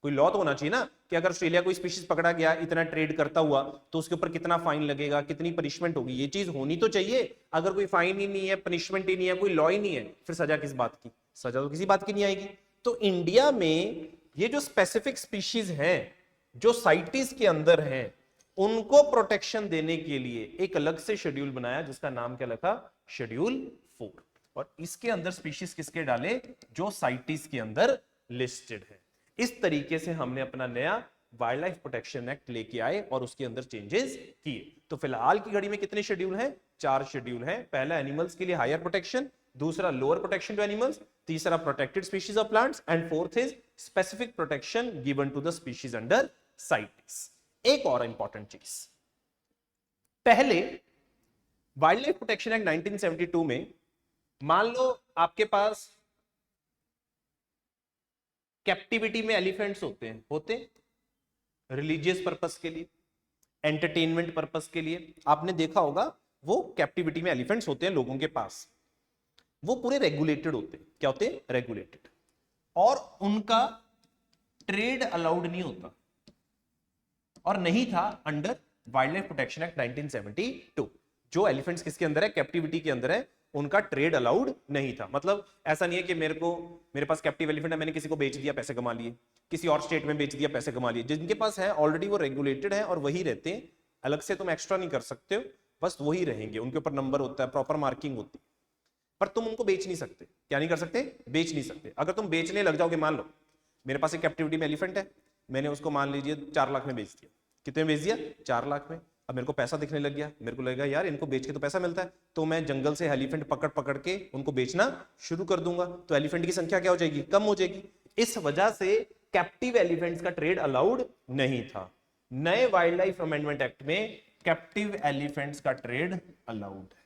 कोई लॉ तो होना चाहिए ना कि अगर ऑस्ट्रेलिया कोई स्पीशीज पकड़ा गया इतना ट्रेड करता हुआ तो उसके ऊपर कितना फाइन लगेगा, कितनी पनिशमेंट होगी, ये चीज होनी तो चाहिए। अगर कोई फाइन ही नहीं है, पनिशमेंट ही नहीं है, कोई लॉ ही नहीं है, फिर सजा किस बात की? सजा तो किसी बात की नहीं आएगी। तो इंडिया में ये जो स्पेसिफिक स्पीशीज हैं जो साइटीज के अंदर हैं, उनको प्रोटेक्शन देने के लिए एक अलग से शेड्यूल बनाया जिसका नाम क्या रखा? शेड्यूल 4। और इसके अंदर स्पीशीज किसके डाले? जो साइटीज के अंदर लिस्टेड है। इस तरीके से हमने अपना नया वाइल्ड लाइफ प्रोटेक्शन एक्ट लेके आए और उसके अंदर चेंजेस किए। तो फिलहाल की घड़ी में कितने शेड्यूल हैं? 4 शेड्यूल हैं। पहला एनिमल्स के लिए हायर प्रोटेक्शन, दूसरा लोअर प्रोटेक्शन टू एनिमल्स, तीसरा protected species of plants, and fourth is specific protection given to the species under CITES. एक और इंपॉर्टेंट चीज, पहले वाइल्ड लाइफ प्रोटेक्शन एक्ट 1972 में मान लो आपके पास कैप्टिविटी में एलिफेंट्स होते रिलीजियस पर्पस के लिए, एंटरटेनमेंट पर्पस के लिए। आपने देखा होगा वो कैप्टिविटी में एलिफेंट्स होते हैं लोगों के पास, वो पूरे रेगुलेटेड होते हैं। क्या होते हैं? रेगुलेटेड। और उनका ट्रेड अलाउड नहीं होता और नहीं था under wild life protection act 1972। जो एलिफेंट्स किसके अंदर है? कैप्टिविटी के अंदर है, उनका ट्रेड अलाउड नहीं था। मतलब ऐसा नहीं है कि मेरे पास कैप्टिव एलिफेंट है, मैंने किसी को बेच दिया, पैसे कमा लिए, किसी और स्टेट में बेच दिया, पैसे कमा लिए। जिनके पास है ऑलरेडी वो रेगुलेटेड है और वही रहते हैं, अलग से तुम एक्स्ट्रा नहीं कर सकते हो, बस वही रहेंगे। उनके ऊपर नंबर होता है, प्रॉपर मार्किंग होती है, पर तुम उनको बेच नहीं सकते। क्या नहीं कर सकते? बेच नहीं सकते। अगर तुम बेचने लग जाओगे, मान लो मेरे पास एक कैप्टिविटी में एलिफेंट है, मैंने उसको मान लीजिए 4 लाख में बेच दिया। कितने में बेच दिया? 4 लाख में। अब मेरे को पैसा दिखने लग गया, मेरे को लगेगा यार इनको बेच के तो पैसा मिलता है, तो मैं जंगल से एलिफेंट पकड़ पकड़ के उनको बेचना शुरू कर दूंगा, तो एलिफेंट की संख्या क्या हो जाएगी? कम हो जाएगी। इस वजह से कैप्टिव एलिफेंट्स का ट्रेड अलाउड नहीं था। नए वाइल्ड लाइफ अमेंडमेंट एक्ट में कैप्टिव एलिफेंट्स का ट्रेड अलाउड है।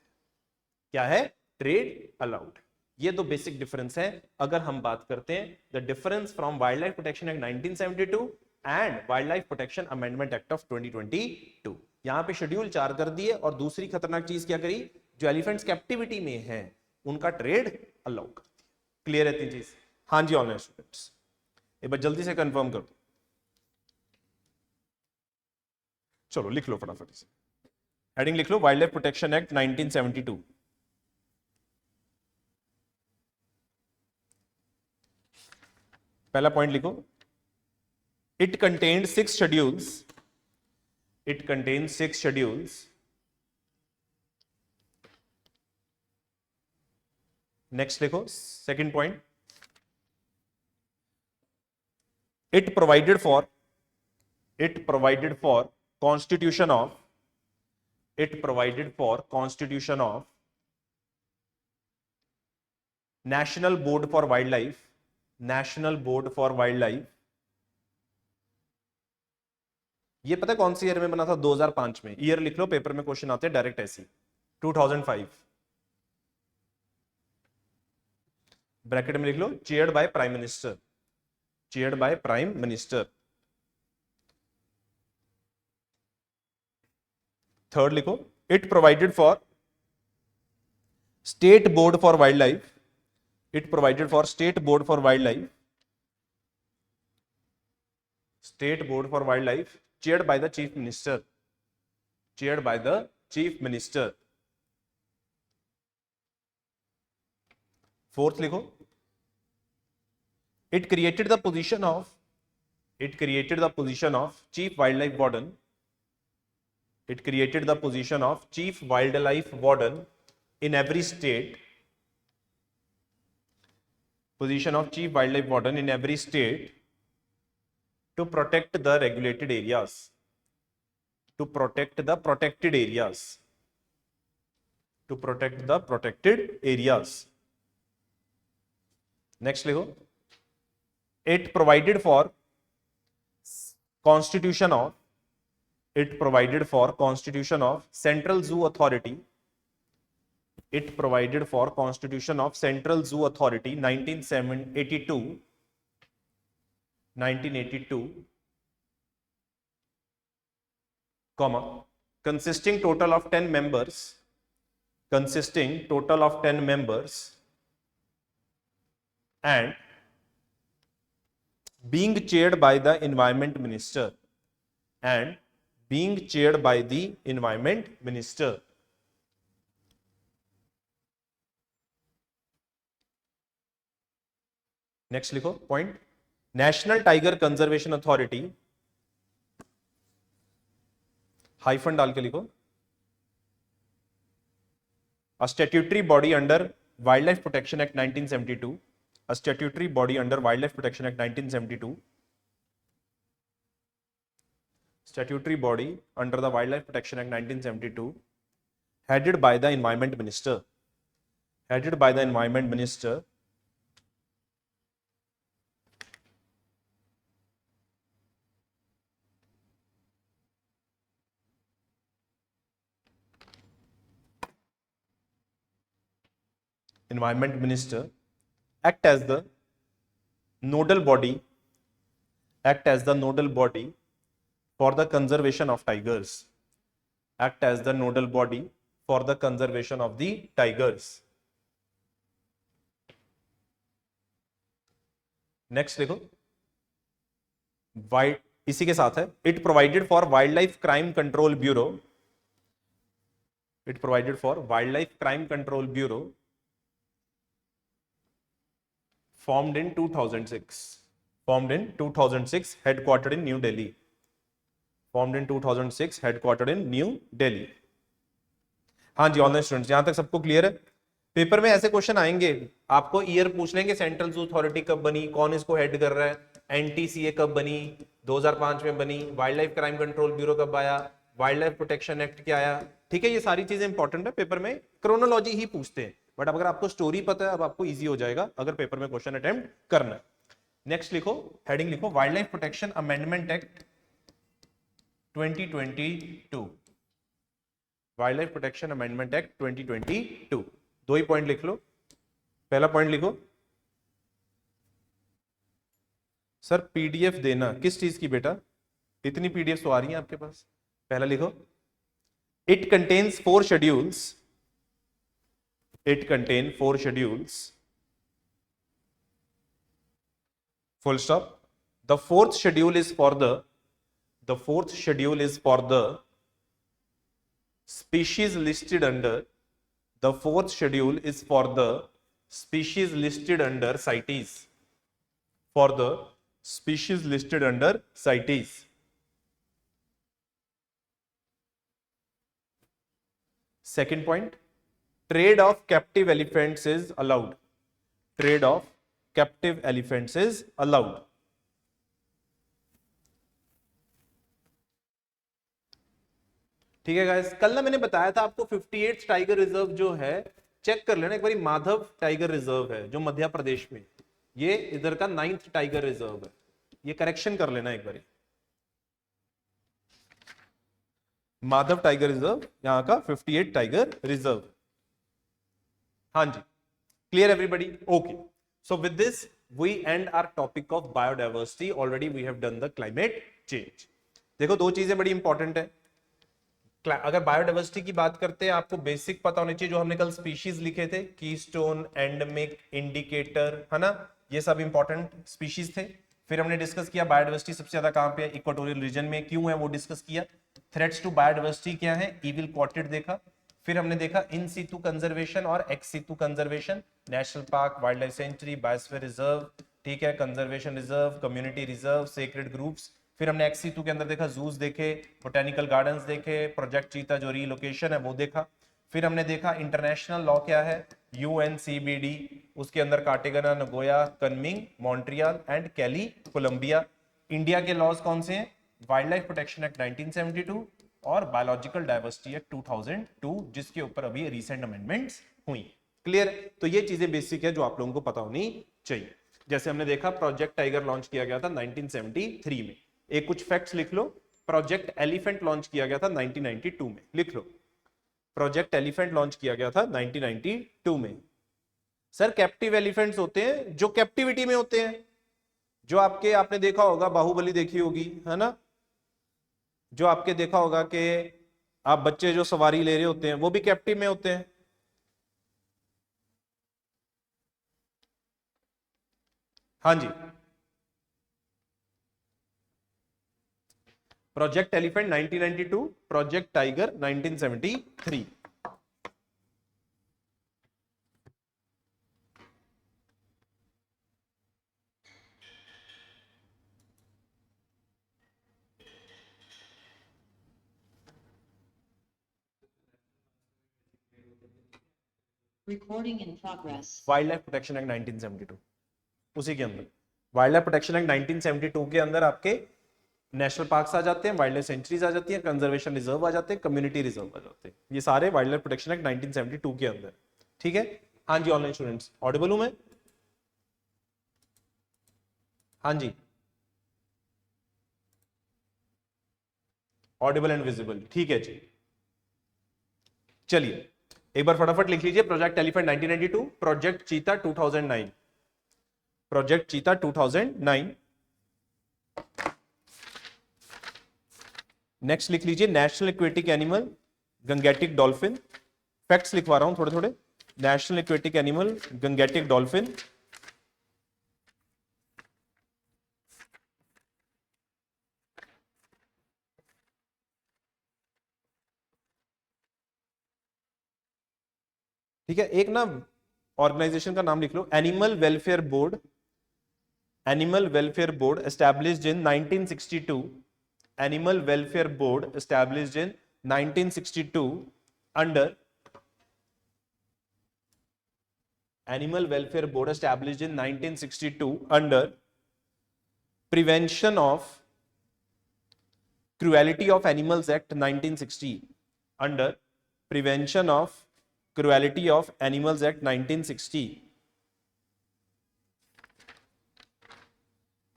क्या है? Trade allowed. ये दो बेसिक डिफरेंस है अगर हम बात करते हैं the difference from wild life protection act 1972 and wild life protection amendment act of 2022। यहां पे शेड्यूल 4 कर दिए और दूसरी खतरनाक चीज क्या करी? जो एलिफेंट्स कैप्टिविटी में हैं उनका ट्रेड अलाउ कर दिया। क्लियर है इतनी चीज? हाँ जी ऑनलाइन स्टूडेंट्स, एक बार जल्दी से कंफर्म कर दो। चलो लिख लो फटाफट इसे, हेडिंग लिख लो, वाइल्ड लाइफ प्रोटेक्शन एक्ट 1972। पहला पॉइंट लिखो, it contained 6 schedules, it contains 6 schedules. Next लिखो second point, it provided for constitution of, it provided for constitution of national board for wildlife, national board for wildlife। ये पता है कौन सी year में बना था? 2005 में। ईयर लिख लो, पेपर में क्वेश्चन आते हैं डायरेक्ट ऐसे। 2005 ब्रैकेट में लिख लो, chaired by prime minister, chaired by prime minister. Third लिखो, it provided for state board for wildlife, it provided for state board for wildlife, state board for wildlife, chaired by the chief minister, chaired by the chief minister. Fourth लिखो, it created the position of chief wildlife warden, it created the position of chief wildlife warden in every state, position of chief wildlife warden in every state to protect the regulated areas, to protect the protected areas, to protect the protected areas। next लिखो, it provided for constitution of, it provided for constitution of central zoo authority, it provided for constitution of central zoo authority 1982 comma, consisting total of 10 members, consisting total of 10 members and being chaired by the environment minister, and being chaired by the environment minister। Next लिखो point, national tiger conservation authority, hyphen डाल के लिखो, a statutory body under Wildlife Protection Act 1972, a statutory body under Wildlife Protection Act 1972, statutory body under the Wildlife Protection Act 1972, headed by the environment minister, headed by the environment minister। environment minister act as the nodal body, act as the nodal body for the conservation of tigers, act as the nodal body for the conservation of the tigers। Next देखो, इसी के साथ है, it provided for wild life crime control bureau, it provided for wild life crime control bureau formed in 2006, formed in 2006, headquartered in New Delhi, formed in 2006, headquartered in New Delhi। हाँ जी online students, यहां तक सबको clear है? Paper में ऐसे question आएंगे, आपको ईयर पूछ लेंगे, सेंट्रल जू अथॉरिटी कब बनी, कौन इसको हेड कर रहा है, एनटीसीए कब बनी, 2005 में बनी, wild life crime control bureau कब आया, वाइल्ड लाइफ प्रोटेक्शन एक्ट क्या आया। ठीक है, ये सारी चीजें इंपॉर्टेंट है, पेपर में क्रोनोलॉजी ही पूछते हैं, बट अगर आपको स्टोरी पता है अब आपको इजी हो जाएगा अगर पेपर में क्वेश्चन अटेम्प्ट करना है। नेक्स्ट लिखो, हेडिंग लिखो, wild life protection amendment act 2022, wild life protection amendment act 2022। दो ही पॉइंट लिख लो। पहला पॉइंट लिखो, सर पीडीएफ देना किस चीज की बेटा, इतनी पीडीएफ तो आ रही है आपके पास। पहला लिखो, it contains 4 schedules, it contain 4 schedules, full stop। The 4th schedule is for the The fourth schedule is for the species listed under. The fourth schedule is for the species listed under CITES. For the species listed under CITES. Second point, trade of captive elephants is allowed. Trade of captive elephants is allowed. ठीक है guys, कल ना मैंने बताया था आपको 58 tiger reserve जो है चेक कर लेना एक बारी। माधव टाइगर रिजर्व है जो मध्य प्रदेश में, ये इधर का 9th टाइगर रिजर्व है, ये करेक्शन कर लेना एक बारी। माधव टाइगर रिजर्व यहां का 58 टाइगर रिजर्व। हाँ जी, clear everybody? Okay, so with this we end our topic of biodiversity. Already we have done the climate change. देखो दो चीजें बड़ी इंपॉर्टेंट है। अगर बायोडाइवर्सिटी की बात करते हैं, आपको बेसिक पता होने चाहिए जो हमने कल स्पीशीज लिखे थे, कीस्टोन, एंडेमिक, इंडिकेटर, है ना, ये सब इंपॉर्टेंट स्पीशीज थे। फिर हमने डिस्कस किया बायोडाइवर्सिटी सबसे ज्यादा कहां पे है, इक्वाटोरियल रीजन में, क्यों है वो डिस्कस किया। थ्रेट्स टू बायोडाइवर्सिटी क्या है, इविल क्वार्टेट देखा। फिर हमने देखा इन सीटू कंजर्वेशन और ex situ conservation, national park, wildlife sanctuary, biosphere reserve, ठीक है, conservation reserve, community reserve, sacred groups. फिर हमने एक्स सीटू के अंदर देखा जूस देखे, बोटेनिकल गार्डन्स देखे, प्रोजेक्ट चीता जो रीलोकेशन है वो देखा। फिर हमने देखा इंटरनेशनल लॉ क्या है, यूएनसीबीडी, उसके अंदर Cartagena, Nagoya, Kunming, Montreal and Cali, Colombia. India के लॉज कौन से हैं, वाइल्ड लाइफ प्रोटेक्शन एक्ट 1972 और बायोलॉजिकल डाइवर्सिटी एक्ट 2002, जिसके ऊपर अभी रिसेंट अमेंडमेंट्स हुई। क्लियर? तो ये चीजें बेसिक है जो आप लोगों को पता होनी चाहिए। जैसे हमने देखा प्रोजेक्ट टाइगर लॉन्च किया गया था 1973 में। एक कुछ फैक्ट्स लिख लो। प्रोजेक्ट एलिफेंट लॉन्च किया गया था 1992 में, लिख लो। प्रोजेक्ट एलिफेंट लॉन्च किया गया था 1992 में। सर कैप्टिव एलिफेंट्स होते हैं जो कैप्टिविटी में होते हैं, जो आपने देखा होगा, बाहुबली देखी होगी, है ना, जो आपके देखा होगा कि आप बच्चे जो सवारी ले रहे होते हैं वो भी कैप्टिव में होते हैं। हाँ जी, project elephant 1992, project tiger 1973। Recording in progress. Wildlife protection act 1972, उसी के अंदर वाइल्ड लाइफ प्रोटेक्शन एक्ट 1972 के अंदर आपके नेशनल पार्क्स आ जाते हैं, वाइल्ड लाइफ सेंचुरीज आ जाती हैं, कंजर्वेशन रिजर्व आ जाते हैं, कम्युनिटी रिजर्व आ जाते हैं, ये सारे वाइल्ड लाइफ प्रोटेक्शन एक्ट 1972 के अंदर। ठीक है? हाँ जी, ऑनलाइन स्टूडेंट्स ऑडिबल हूं मैं? हाँ जी, ऑडिबल एंड विजिबल, ठीक है जी। चलिए एक बार फटाफट लिख लीजिए, प्रोजेक्ट एलिफेंट 1992, प्रोजेक्ट चीता 2009, प्रोजेक्ट चीता 2009। नेक्स्ट लिख लीजिए national aquatic animal Gangetic dolphin. Facts लिखवा रहा हूं थोड़े थोड़े। National aquatic animal Gangetic dolphin. ठीक है, एक ना ऑर्गेनाइजेशन का नाम लिख लो, animal welfare board, animal welfare board established in 1962, animal welfare board established in 1962 under, animal welfare board established in 1962 under prevention of cruelty of animals act 1960, under prevention of cruelty of animals act 1960।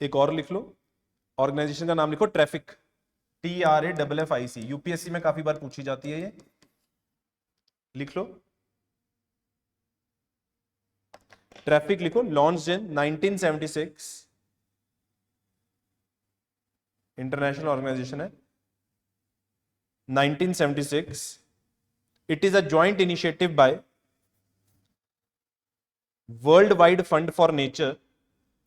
एक और लिख लो, organisation का नाम लिखो traffic, TRAFFIC, UPSC में काफी बार पूछी जाती है ये, लिख लो ट्रैफिक, लिखो। लॉन्च्ड इन 1976, इंटरनेशनल ऑर्गेनाइजेशन है, 1976। It is a joint initiative by Worldwide Fund for Nature.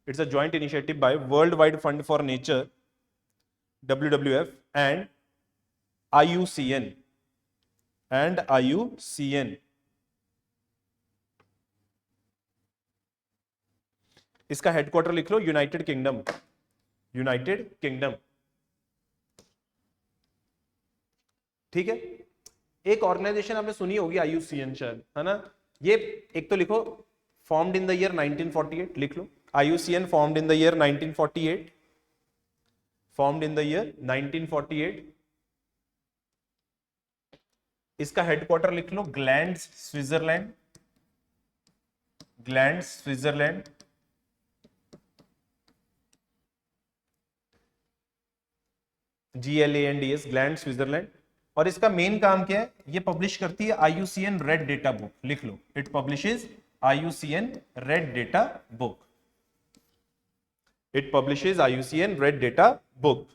It's a joint initiative by Worldwide Fund for Nature, WWF and IUCN इसका हेडक्वार्टर लिख लो यूनाइटेड किंगडम, यूनाइटेड किंगडम। ठीक है, एक organisation आपने सुनी होगी IUCN शायद, है ना। ये एक तो लिखो फॉर्म्ड इन द ईयर 1948, लिख लो IUCN formed in the year 1948, formed in the year 1948। इसका हेडक्वार्टर लिख लो Gland Switzerland, Gland Switzerland. GLANDS, Gland Switzerland. और इसका मेन काम क्या है, ये पब्लिश करती है IUCN रेड डेटा बुक, लिख लो it publishes IUCN red data book, it publishes IUCN red data book.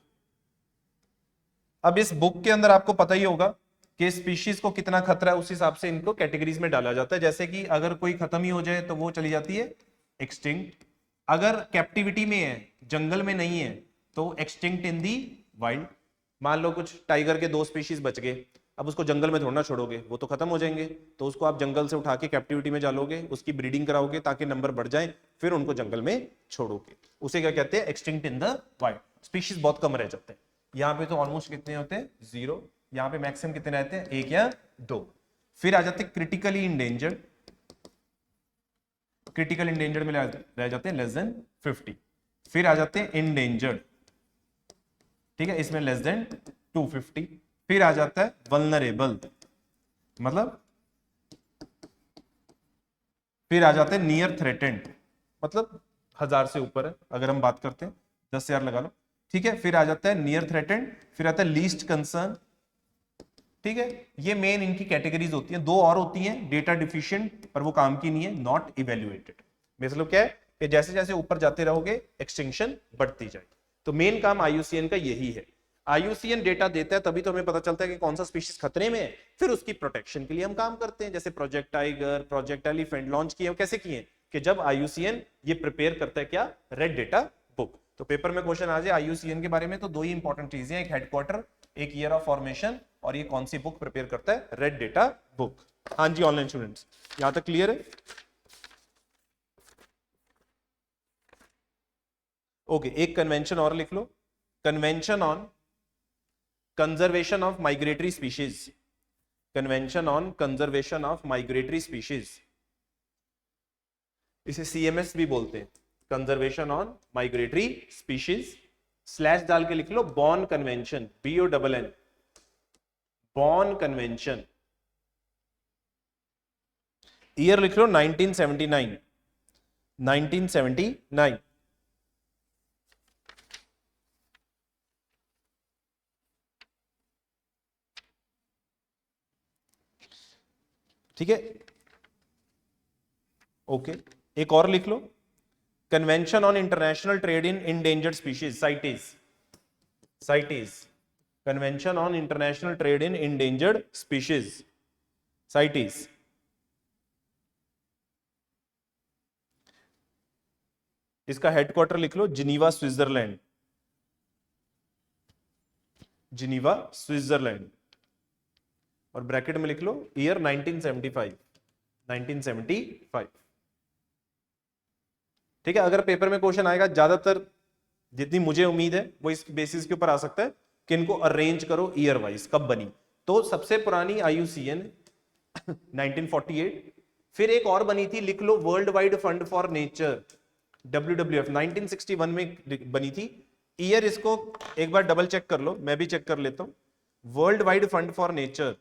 अब इस बुक के अंदर आपको पता ही होगा कि स्पीशीज को कितना खतरा है, उस हिसाब से इनको कैटेगरीज में डाला जाता है। जैसे कि अगर कोई खत्म ही हो जाए तो वो चली जाती है एक्सटिंक्ट, अगर कैप्टिविटी में है, जंगल में नहीं है, तो एक्सटिंक्ट इन दी वाइल्ड। मान लो कुछ टाइगर के 2 स्पीशीज बच गए, अब उसको जंगल में थोड़ा ना छोड़ोगे, वो तो खत्म हो जाएंगे, तो उसको आप जंगल से उठा के कैप्टिविटी में डालोगे, उसकी ब्रीडिंग कराओगे ताकि नंबर बढ़ जाए, फिर उनको जंगल में छोड़ोगे। उसे क्या कहते हैं, extinct in the wild. Species बहुत कम रह जाते हैं, यहाँ पे तो ऑलमोस्ट कितने होते हैं, 0, यहाँ पे मैक्सिमम कितने रहते हैं, 1 या 2। फिर आ जाते हैं क्रिटिकली इंडेंजर्ड, क्रिटिकल इंडेंजर्ड में रह जाते हैं लेस देन 50। फिर आ जाते हैं इंडेंजर्ड, ठीक है, इसमें लेस देन 250। फिर आ जाता है वल्नरेबल, मतलब फिर आ जाते हैं नियर थ्रेटेंड, मतलब 1000 से ऊपर है अगर हम बात करते हैं, 10,000 लगा लो, ठीक है। फिर आ जाता है नियर थ्रेटेंड, फिर आता है लीस्ट कंसर्न, ठीक है। ये मेन इनकी कैटेगरीज होती हैं। 2 और होती हैं, डेटा डिफिशिएंट पर वो काम की नहीं है, नॉट इवेल्युएटेड। मतलब क्या है कि जैसे जैसे ऊपर जाते रहोगे एक्सटिंक्शन बढ़ती जाएगी। तो मेन काम IUCN का यही है। IUCN डेटा देता है तभी तो हमें पता चलता है कि कौन सा स्पीशीज खतरे में है, फिर उसकी प्रोटेक्शन के लिए हम काम करते हैं। जैसे project tiger, project elephant launch किए, कैसे किए, कि जब IUCN ये प्रिपेयर करता है क्या, रेड डेटा बुक। तो पेपर में क्वेश्चन आ जाए IUCN के बारे में तो 2 ही इंपॉर्टेंट चीजें, एक हेडक्वार्टर, एक ईयर ऑफ फॉर्मेशन, और ये कौन सी बुक प्रिपेयर करता है, रेड डेटा बुक। हाँ जी ऑनलाइन स्टूडेंट्स, यहां तक क्लियर है? ओके, एक कन्वेंशन और लिख लो, convention on conservation of migratory species, convention on conservation of migratory species, इसे CMS भी बोलते हैं, conservation on migratory species. Slash डाल के लिख लो Bonn convention, BONN, Bonn convention. Year लिख लो 1979, 1979। ठीक है, ओके। एक और लिख लो, convention on international trade in endangered species, CITES, CITES, convention on international trade in endangered species, CITES. इसका हेडक्वार्टर लिख लो जिनीवा स्विट्जरलैंड, जिनीवा स्विट्जरलैंड, और ब्रैकेट में लिख लो ईयर 1975, 1975। ठीक है, अगर पेपर में क्वेश्चन आएगा, ज्यादातर जितनी मुझे उम्मीद है वो इस बेसिस के ऊपर आ सकता है कि इनको अरेंज करो ईयर वाइज, कब बनी। तो सबसे पुरानी IUCN 1948, फिर एक और बनी थी, लिख लो world wide fund for nature, WWF 1961 में बनी थी। ईयर इसको एक बार डबल चेक कर लो, मैं भी चेक कर लेता हूं। World wide fund for nature,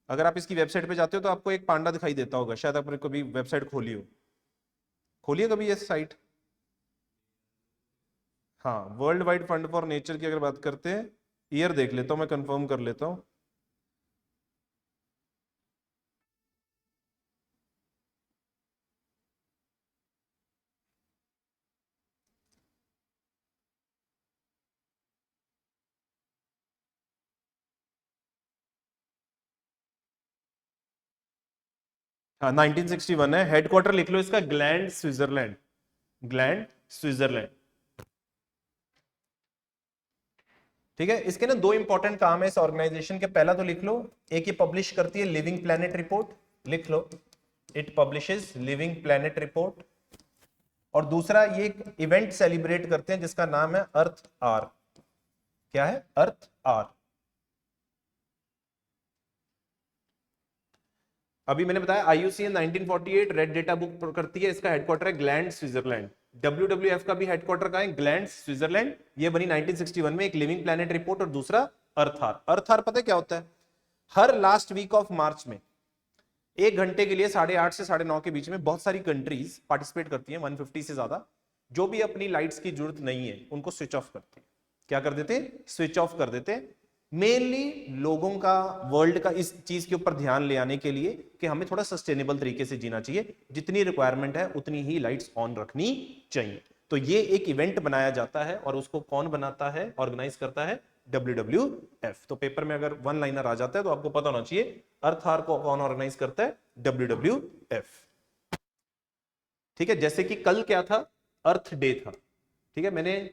अगर आप इसकी वेबसाइट पे जाते हो तो आपको एक पांडा दिखाई देता होगा, शायद आपने कभी वेबसाइट खोली हो, खोलिए कभी ये साइट। हाँ, world wide fund for nature की अगर बात करते हैं, ईयर देख लेता हूं, मैं कंफर्म कर लेता हूं। हाँ 1961 है, हेडक्वार्टर लिख लो इसका ग्लैंड स्विट्जरलैंड, ग्लैंड स्विट्जरलैंड। ठीक है, इसके ना दो इंपॉर्टेंट काम है इस ऑर्गेनाइजेशन के। पहला तो लिख लो, एक ये पब्लिश करती है लिविंग प्लैनेट रिपोर्ट, लिख लो, it publishes living planet report. और दूसरा ये एक इवेंट सेलिब्रेट करते हैं जिसका नाम है अर्थ आर। क्या है? अर्थ आर। अभी मैंने बताया IUCN 1948 रेड डेटा बुक करती है, इसका हेडक्वार्टर है ग्लैंड, स्विट्जरलैंड। WWF का भी हेडक्वार्टर कहां है? Gland, Switzerland. ये बनी 1961 में, एक लिविंग प्लैनेट रिपोर्ट और दूसरा अर्थार। अर्थार पता है क्या होता है? Her last week of March में 1 घंटे के लिए 8:30 से 9:30 के बीच में बहुत सारी कंट्रीज पार्टिसिपेट करती हैं, 150 से ज्यादा, जो भी अपनी लाइट्स की जरूरत नहीं है उनको स्विच ऑफ करती है। क्या कर देते? स्विच ऑफ कर देते। मेनली लोगों का, वर्ल्ड का इस चीज के ऊपर ध्यान ले आने के लिए कि हमें थोड़ा सस्टेनेबल तरीके से जीना चाहिए, जितनी रिक्वायरमेंट है उतनी ही लाइट्स ऑन रखनी चाहिए। तो ये एक इवेंट बनाया जाता है और उसको कौन बनाता है, ऑर्गेनाइज करता है? WWF। तो पेपर में अगर वन लाइनर आ जाता है तो आपको पता होना चाहिए अर्थ आवर को कौन ऑर्गेनाइज करता है? WWF। ठीक है, जैसे कि कल क्या था? अर्थ डे था। ठीक है, मैंने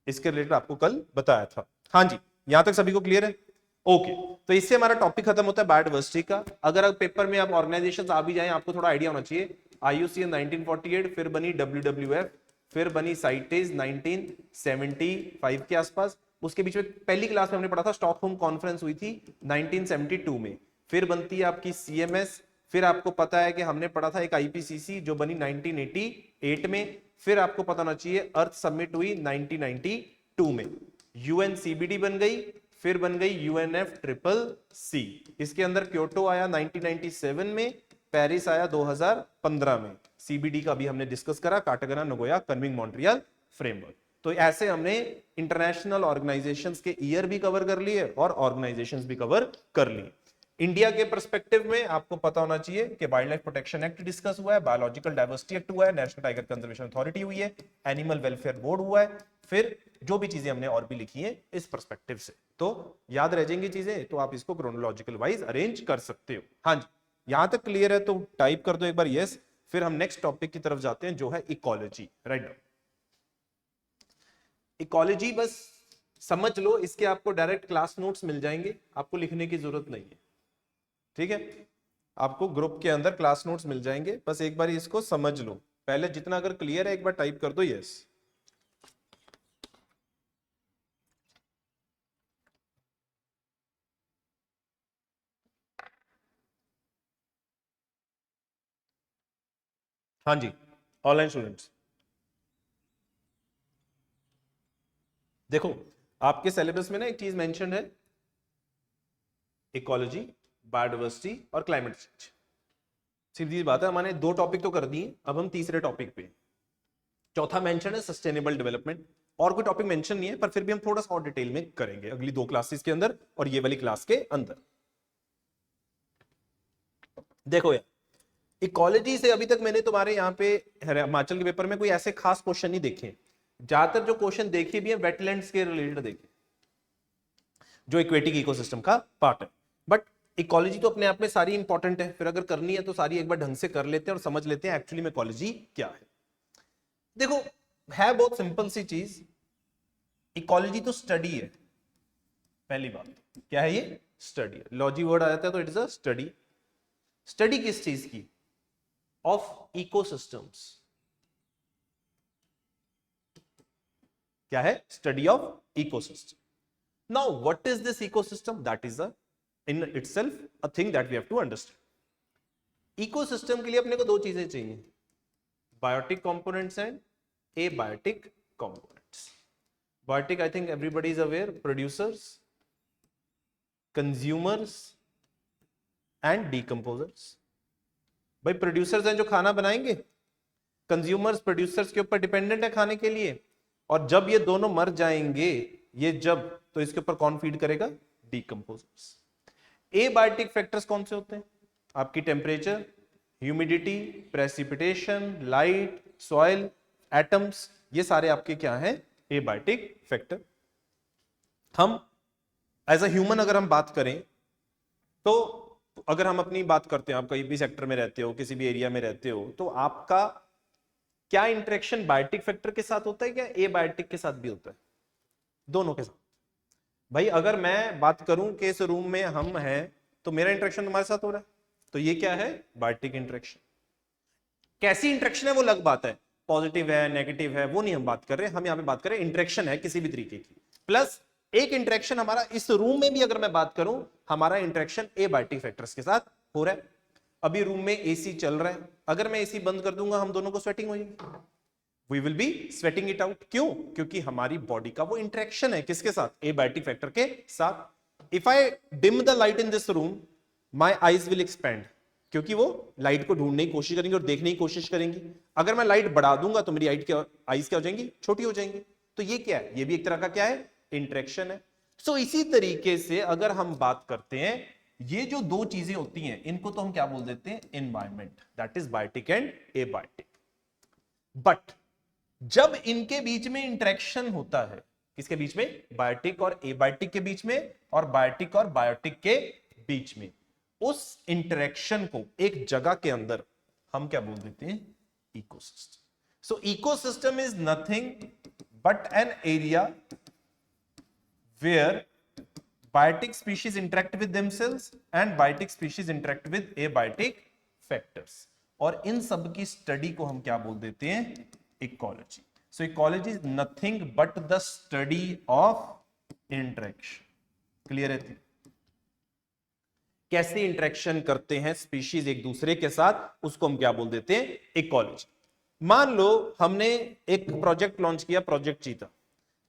इसके रिलेटेड आपको कल बताया था। हाँ जी, यहां तक सभी को क्लियर है? ओके, तो इससे हमारा टॉपिक खत्म होता है बायोडायवर्सिटी का। अगर पेपर में आप ऑर्गेनाइजेशंस आ भी जाएं, आपको थोड़ा आइडिया होना चाहिए। IUCN 1948, फिर बनी WWF, फिर बनी साइटेज 1975 के आसपास। उसके बीच में पहली क्लास में हमने पढ़ा था, स्टॉकहोम कॉन्फ्रेंस हुई थी 1972 में। फिर बनती है आपकी CMS। फिर आपको पता है कि हमने पढ़ा था एक IPCC जो बनी 1988 में। फिर आपको पता होना चाहिए अर्थ समिट हुई 1992 में। UNCBD बन गई, फिर बन गई UNFCCC। इसके अंदर क्योटो आया 1997 में, पेरिस आया 2015 में। CBD का भी हमने डिस्कस करा, कार्टागना, नगोया, कन्विंग, मॉन्ट्रियल फ्रेमवर्क। तो ऐसे हमने इंटरनेशनल ऑर्गेनाइजेशंस के ईयर भी कवर कर लिए और ऑर्गेनाइजेशंस भी कवर कर लिए। इंडिया के पर्सपेक्टिव में आपको पता होना चाहिए कि wild life protection act discuss हुआ है, बायोलॉजिकल डाइवर्सिटी एक्ट हुआ है, नेशनल टाइगर कंजर्वेशन अथॉरिटी हुई है, एनिमल वेलफेयर बोर्ड हुआ है। फिर जो भी चीजें हमने और भी लिखी हैं इस पर्सपेक्टिव से, तो याद रह जाएंगी चीजें, तो आप इसको क्रोनोलॉजिकल वाइज अरेंज कर सकते हो। हाँ जी, यहां तक क्लियर है तो टाइप कर दो एक बार यस। फिर हम नेक्स्ट टॉपिक की तरफ जाते हैं जो है इकोलॉजी। Write down. इकोलॉजी बस समझ लो, इसके आपको डायरेक्ट क्लास नोट्स मिल जाएंगे, आपको लिखने की जरूरत नहीं है। ठीक है, आपको ग्रुप के अंदर क्लास नोट्स मिल जाएंगे, बस एक बार इसको समझ लो। पहले जितना अगर क्लियर है एक बार टाइप कर दो यस। हाँ जी, ऑनलाइन स्टूडेंट्स देखो, आपके सिलेबस में ना एक चीज मेंशन है, इकोलॉजी, बायोडायवर्सिटी और क्लाइमेट चेंज। सीधी बात है, हमने 2 टॉपिक तो कर दिए, अब हम तीसरे टॉपिक पे। चौथा मेंशन है सस्टेनेबल डेवलपमेंट। और कोई टॉपिक मेंशन नहीं है, पर फिर भी हम थोड़ा सा और डिटेल में करेंगे अगली 2 क्लासेस के अंदर और ये वाली क्लास के अंदर। देखो यार, इकोलॉजी से अभी तक मैंने तुम्हारे यहाँ पे हिमाचल के पेपर में कोई ऐसे खास क्वेश्चन नहीं देखे। ज्यादातर जो क्वेश्चन देखे भी है वेटलैंड्स के रिलेटेड देखे, जो इक्वेटिक इकोसिस्टम का पार्ट है। बट इकोलॉजी तो अपने आप में सारी इंपॉर्टेंट है, फिर अगर करनी है तो सारी एक बार ढंग से कर लेते हैं और समझ लेते हैं एक्चुअली में इकोलॉजी क्या है। देखो, है बहुत सिंपल सी चीज, इकोलॉजी तो स्टडी है। पहली बात क्या है? ये स्टडी है। लॉजी वर्ड आ जाता है तो it is a study. Study किस चीज की? Of ecosystems. क्या है? Study of ecosystem. Now what is this ecosystem? That is a in itself a thing that we have to understand. Ecosystem के लिए अपने को 2 चीजें चाहिए, biotic components and abiotic components. Biotic I think everybody is aware, producers, consumers and decomposers. भाई producers हैं जो खाना बनाएंगे, कंज्यूमर्स प्रोड्यूसर्स के ऊपर डिपेंडेंट है खाने के लिए, और जब ये दोनों मर जाएंगे, ये जब, तो इसके ऊपर कौन फीड करेगा? डीकंपोजर्स। एबायोटिक फैक्टर्स कौन से होते हैं? आपकी temperature, humidity, precipitation, light, soil, atoms, ये सारे आपके क्या हैं? Abiotic factor. हम एज अ ह्यूमन अगर हम बात करें तो अगर हम अपनी बात करते हैं, आप कहीं भी सेक्टर में रहते हो, किसी भी एरिया में रहते हो, तो आपका क्या इंटरेक्शन बायोटिक फैक्टर के साथ होता है, क्या एबायोटिक के साथ भी होता है? दोनों के साथ। भाई अगर मैं बात करूं कि इस रूम में हम हैं तो मेरा इंटरेक्शन तुम्हारे साथ हो रहा है, तो ये क्या है? Biotic interaction. कैसी इंटरेक्शन है वो अलग बात है, पॉजिटिव है नेगेटिव है वो नहीं हम बात कर रहे, हम यहां पे बात कर रहे हैं इंटरेक्शन है किसी भी तरीके की। प्लस एक इंटरेक्शन हमारा इस रूम में भी अगर मैं बात करूं, हमारा इंटरेक्शन एबायोटिक फैक्टर्स के साथ हो रहा है। अभी रूम में एसी चल रहा है, अगर मैं एसी बंद कर दूंगा हम दोनों को स्वेटिंग हो जाएगी, we will be sweating it out. क्यों? क्योंकि हमारी बॉडी का वो इंटरेक्शन है किसके साथ? एबायोटिक फैक्टर के साथ। If I dim the light in this room, my eyes will expand, क्योंकि वो लाइट को ढूंढने की कोशिश करेंगी और देखने की कोशिश करेंगी। अगर मैं लाइट बढ़ा दूंगा तो मेरी आईज क्या हो जाएंगी? छोटी हो जाएंगी। तो ये क्या है? ये भी एक तरह का क्या है? इंटरेक्शन है। सो इसी तरीके से अगर हम बात करते हैं, ये जो दो चीजें होती हैं इनको तो हम क्या बोल देते हैं? Environment, that is biotic and abiotic. But जब इनके बीच में इंटरेक्शन होता है, किसके बीच में? बायोटिक और एबायोटिक के बीच में, और बायोटिक और बायोटिक के बीच में, उस इंटरेक्शन को एक जगह के अंदर हम क्या बोल देते हैं? Ecosystem. So ecosystem is nothing but an area where biotic species interact with themselves and biotic species interact with abiotic factors, और इन सब की स्टडी को हम क्या बोल देते हैं? Ecology. So ecology is nothing but the study of interaction. Clear है? कैसे इंटरेक्शन करते हैं स्पीशीज एक दूसरे के साथ, उसको हम क्या बोल देते हैं? इकोलॉजी। मान लो हमने एक प्रोजेक्ट लॉन्च किया, प्रोजेक्ट चीता।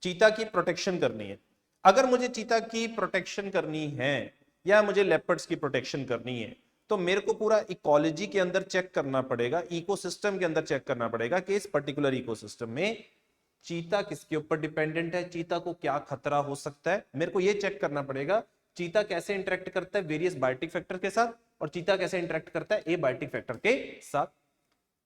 चीता की प्रोटेक्शन करनी है। अगर मुझे चीता की प्रोटेक्शन करनी है या मुझे लेपर्ड्स की प्रोटेक्शन करनी है, तो मेरे को पूरा इकोलॉजी के अंदर चेक करना पड़ेगा, इकोसिस्टम के अंदर चेक करना पड़ेगा कि इस पर्टिकुलर इकोसिस्टम में चीता किसके ऊपर डिपेंडेंट है, चीता को क्या खतरा हो सकता है। मेरे को यह चेक करना पड़ेगा चीता कैसे इंटरेक्ट करता है वेरियस बायोटिक फैक्टर के साथ, और चीता कैसे इंटरेक्ट करता है एबायोटिक फैक्टर के साथ।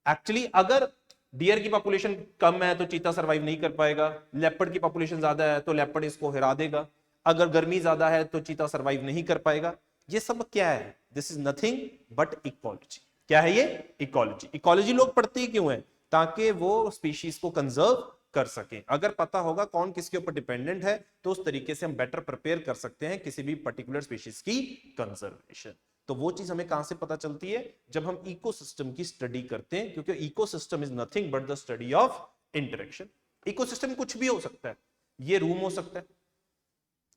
एक्चुअली अगर डियर की पॉपुलेशन कम है तो चीता सरवाइव नहीं कर पाएगा, लेपर्ड की पॉपुलेशन ज्यादा है तो लेपर्ड इसको हिरा देगा, अगर गर्मी ज्यादा है तो चीता सरवाइव नहीं कर पाएगा। ये सब क्या है? This is nothing but ecology. क्या है ये? इकोलॉजी। इकोलॉजी लोग पढ़ते ही क्यों है? ताकि वो स्पीशीज को कंजर्व कर सके। अगर पता होगा कौन किसके ऊपर डिपेंडेंट है तो उस तरीके से हम बेटर प्रिपेयर कर सकते हैं किसी भी पर्टिकुलर स्पीशीज की कंजर्वेशन। तो वो चीज हमें कहां से पता चलती है? जब हम इकोसिस्टम की स्टडी करते हैं, क्योंकि ecosystem is nothing but the study of interaction. Ecosystem कुछ भी हो सकता है, ये रूम हो सकता है,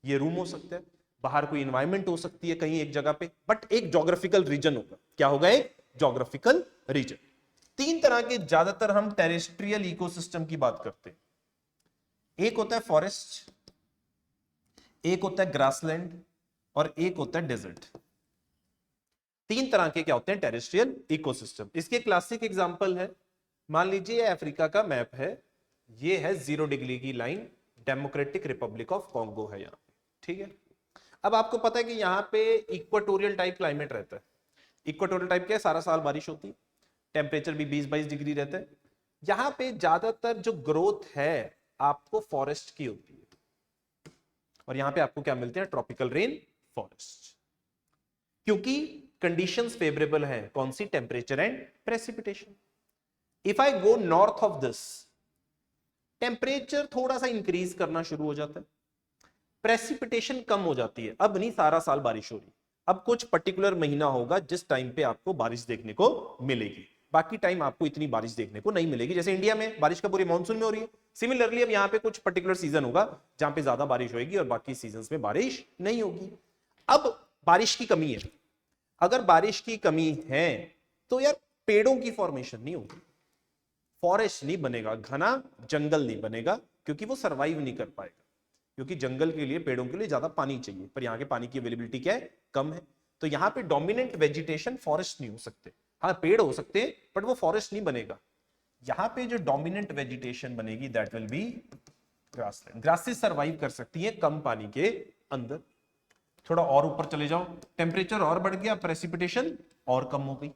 ये रूम हो सकता है, बाहर कोई एनवायरमेंट हो सकती है कहीं एक जगह पे, बट एक ज्योग्राफिकल रीजन होगा। क्या होगा? एक ज्योग्राफिकल रीजन। तीन तरह के ज्यादातर हम टेरेस्ट्रियल इकोसिस्टम की बात करते हैं। एक होता है फॉरेस्ट, एक होता है ग्रासलैंड, और एक होता है डेजर्ट। तीन तरह के क्या होते हैं? Terrestrial ecosystem. इसके क्लासिक एग्जांपल है, मान लीजिए अफ्रीका का मैप है, ये है 0 डिग्री की line, democratic Republic of Congo है यहाँ पे, ठीक है। अब आपको पता है कि यहाँ पे इक्वाटोरियल टाइप क्लाइमेट रहता है। इक्वाटोरियल टाइप क्या है? सारा साल बारिश होती है, टेम्परेचर भी 20-22 डिग्री रहता है। यहाँ पे ज्यादातर जो ग्रोथ है आपको फॉरेस्ट की होती है, और यहाँ पे आपको क्या मिलते हैं? ट्रॉपिकल रेन फॉरेस्ट, क्योंकि कंडीशंस फेवरेबल है। कौन सी? Temperature and precipitation. If I go north of this, temperature थोड़ा सा इंक्रीज करना शुरू हो जाता है, प्रेसिपिटेशन कम हो जाती है। अब नहीं सारा साल बारिश हो रही, अब कुछ पर्टिकुलर महीना होगा जिस टाइम पे आपको बारिश देखने को मिलेगी, बाकी टाइम आपको इतनी बारिश देखने को नहीं मिलेगी। जैसे इंडिया में बारिश का पूरी मानसून में हो रही है, सिमिलरली अब यहाँ पे कुछ पर्टिकुलर सीजन होगा जहां पे ज्यादा बारिश होगी और बाकी सीजन में बारिश नहीं होगी। अब बारिश की कमी है, अगर बारिश की कमी है तो यार पेड़ों की फॉर्मेशन नहीं होगी, फॉरेस्ट नहीं बनेगा, घना जंगल नहीं बनेगा, क्योंकि वो सरवाइव नहीं कर पाएगा, क्योंकि जंगल के लिए, पेड़ों के लिए ज्यादा पानी चाहिए, पर यहाँ के पानी की अवेलेबिलिटी क्या है? कम है। तो यहाँ पे डोमिनेंट वेजिटेशन फॉरेस्ट नहीं हो सकते, हाँ पेड़ हो सकते हैं बट वो फॉरेस्ट नहीं बनेगा। यहाँ पे जो डोमिनेंट वेजिटेशन बनेगी that will be grassland. Grasses survive कर सकती है कम पानी के अंदर। थोड़ा और ऊपर चले जाओ, टेम्परेचर और बढ़ गया, प्रेसिपिटेशन और कम हो गई।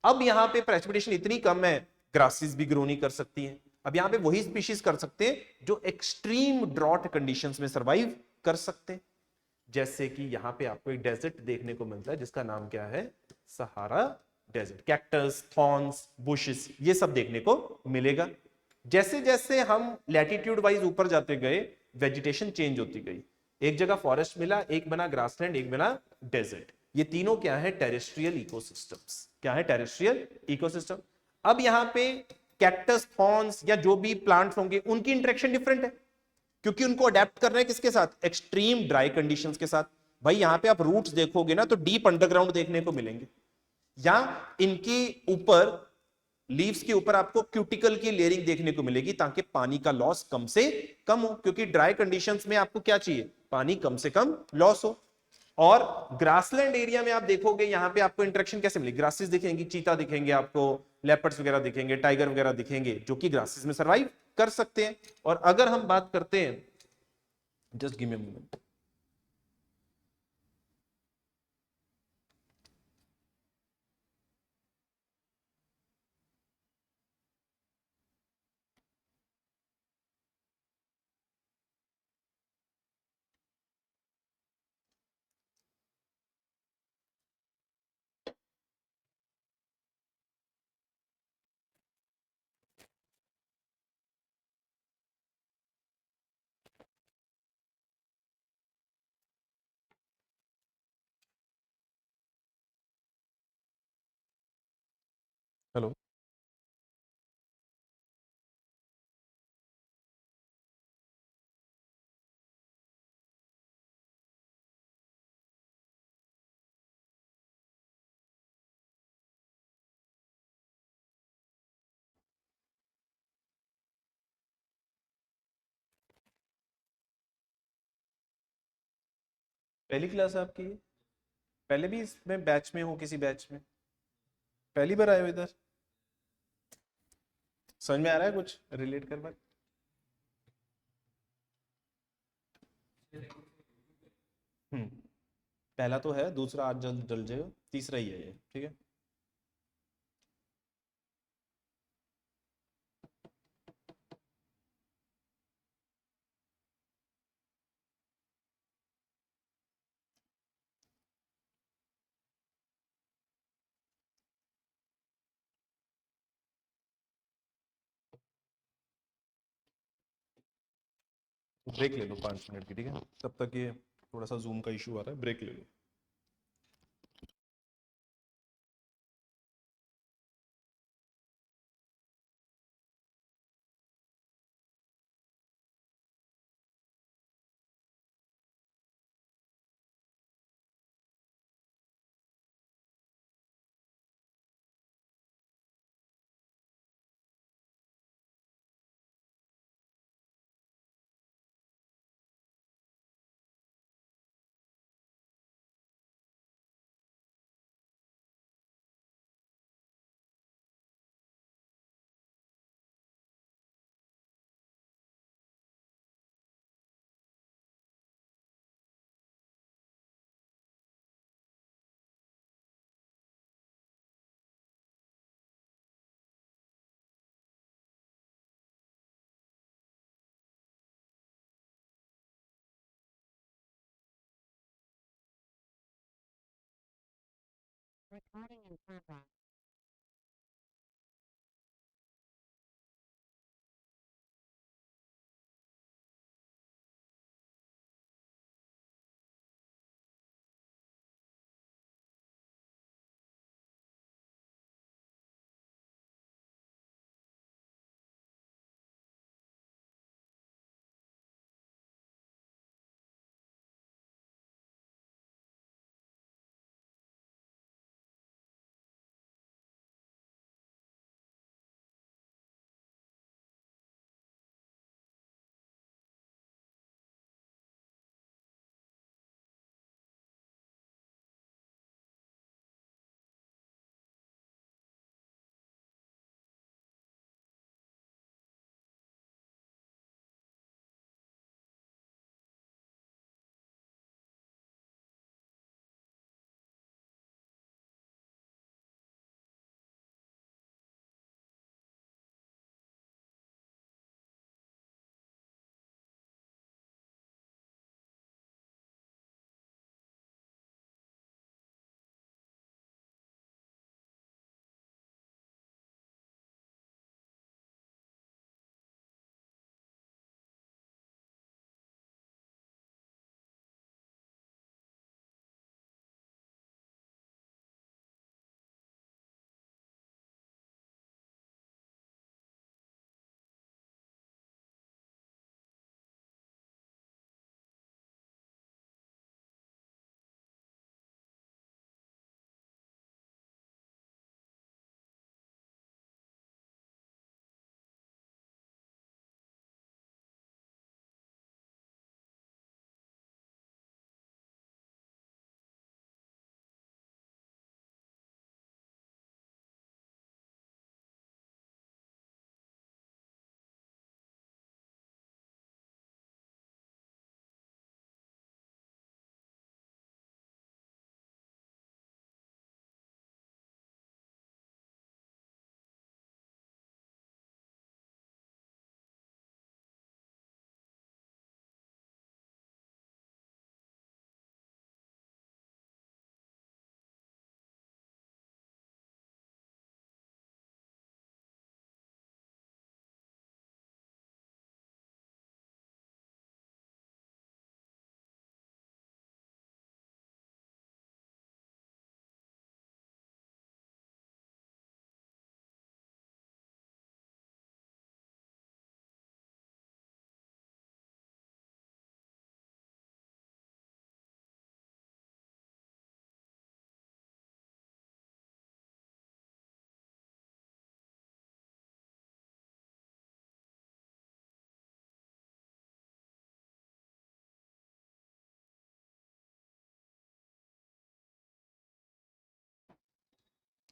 अब यहाँ पे प्रेसिपिटेशन इतनी कम है, ग्रासेस भी ग्रो नहीं कर सकती हैं। अब यहाँ पे वही स्पीशीज कर सकते हैं जो एक्सट्रीम ड्रॉट कंडीशंस में सर्वाइव कर सकते हैं। जैसे कि यहाँ पे आपको एक डेजर्ट देखने को मिलता है जिसका नाम क्या है? Sahara desert. Cactus, thorns, bushes, ये सब देखने को मिलेगा। जैसे जैसे हम लैटिट्यूड वाइज ऊपर जाते गए वेजिटेशन चेंज होती गई, एक जगह फॉरेस्ट मिला, एक बना ग्रासलैंड, एक बना डेजर्ट। ये तीनों क्या है? Terrestrial ecosystems. क्या है? Terrestrial ecosystem. अब यहां पे कैक्टस, फॉन्स या जो भी प्लांट्स होंगे उनकी इंटरेक्शन डिफरेंट है, क्योंकि उनको अडेप्ट करना है किसके साथ? एक्सट्रीम ड्राई कंडीशंस के साथ। भाई यहां पे आप रूट्स देखोगे ना तो डीप अंडरग्राउंड देखने को मिलेंगे, या इनके ऊपर लीव्स के ऊपर आपको क्यूटिकल की लेयरिंग देखने को मिलेगी, ताकि पानी का लॉस कम से कम हो, क्योंकि ड्राई कंडीशंस में आपको क्या चाहिए? पानी कम से कम लॉस हो। और ग्रासलैंड एरिया में आप देखोगे यहां पे आपको इंटरेक्शन कैसे मिलेगी? ग्रासेस दिखेंगी, चीता दिखेंगे आपको, लेपर्ड्स वगैरह दिखेंगे, टाइगर वगैरह दिखेंगे, जो कि ग्रासेस में सर्वाइव कर सकते हैं। और अगर हम बात करते हैं, just give me a moment. Hello. पहली क्लास आपकी है? पहले भी इसमें बैच में हो, किसी बैच में? पहली बार आए हो इधर? समझ में आ रहा है कुछ रिलेट कर बात? हम्म। पहला तो है, दूसरा आज जल्द जल जाएगा, तीसरा ही है ये, ठीक है। ब्रेक ले लो 5 मिनट की, ठीक है, तब तक ये थोड़ा सा जूम का इशू आ रहा है, ब्रेक ले लो। Recording in progress.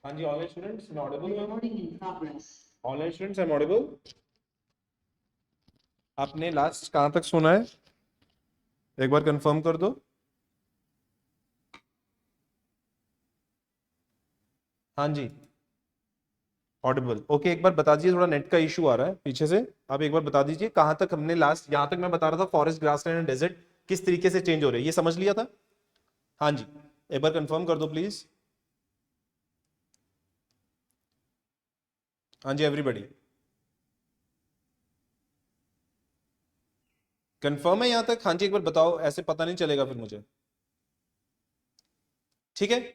हाँ जी, ऑनलाइन स्टूडेंट्स मैं ऑडिबल हूँ? Recording in progress. Online students I am Audible? आपने लास्ट कहाँ तक सुना है, एक बार कंफर्म कर दो। हाँ जी, ऑडिबल। ओके, एक बार बता दीजिए, थोड़ा नेट का इशू आ रहा है पीछे से। आप एक बार बता दीजिए कहाँ तक हमने लास्ट, यहाँ तक मैं बता रहा था फॉरेस्ट, ग्रासलैंड एंड डेजर्ट किस तरीके से चेंज हो रहे हैं, ये समझ लिया था? हाँ जी, एक बार कंफर्म कर दो प्लीज। हाँ जी एवरीबॉडी, कंफर्म है यहाँ तक? हाँ जी एक बार बताओ, ऐसे पता नहीं चलेगा फिर मुझे। ठीक है,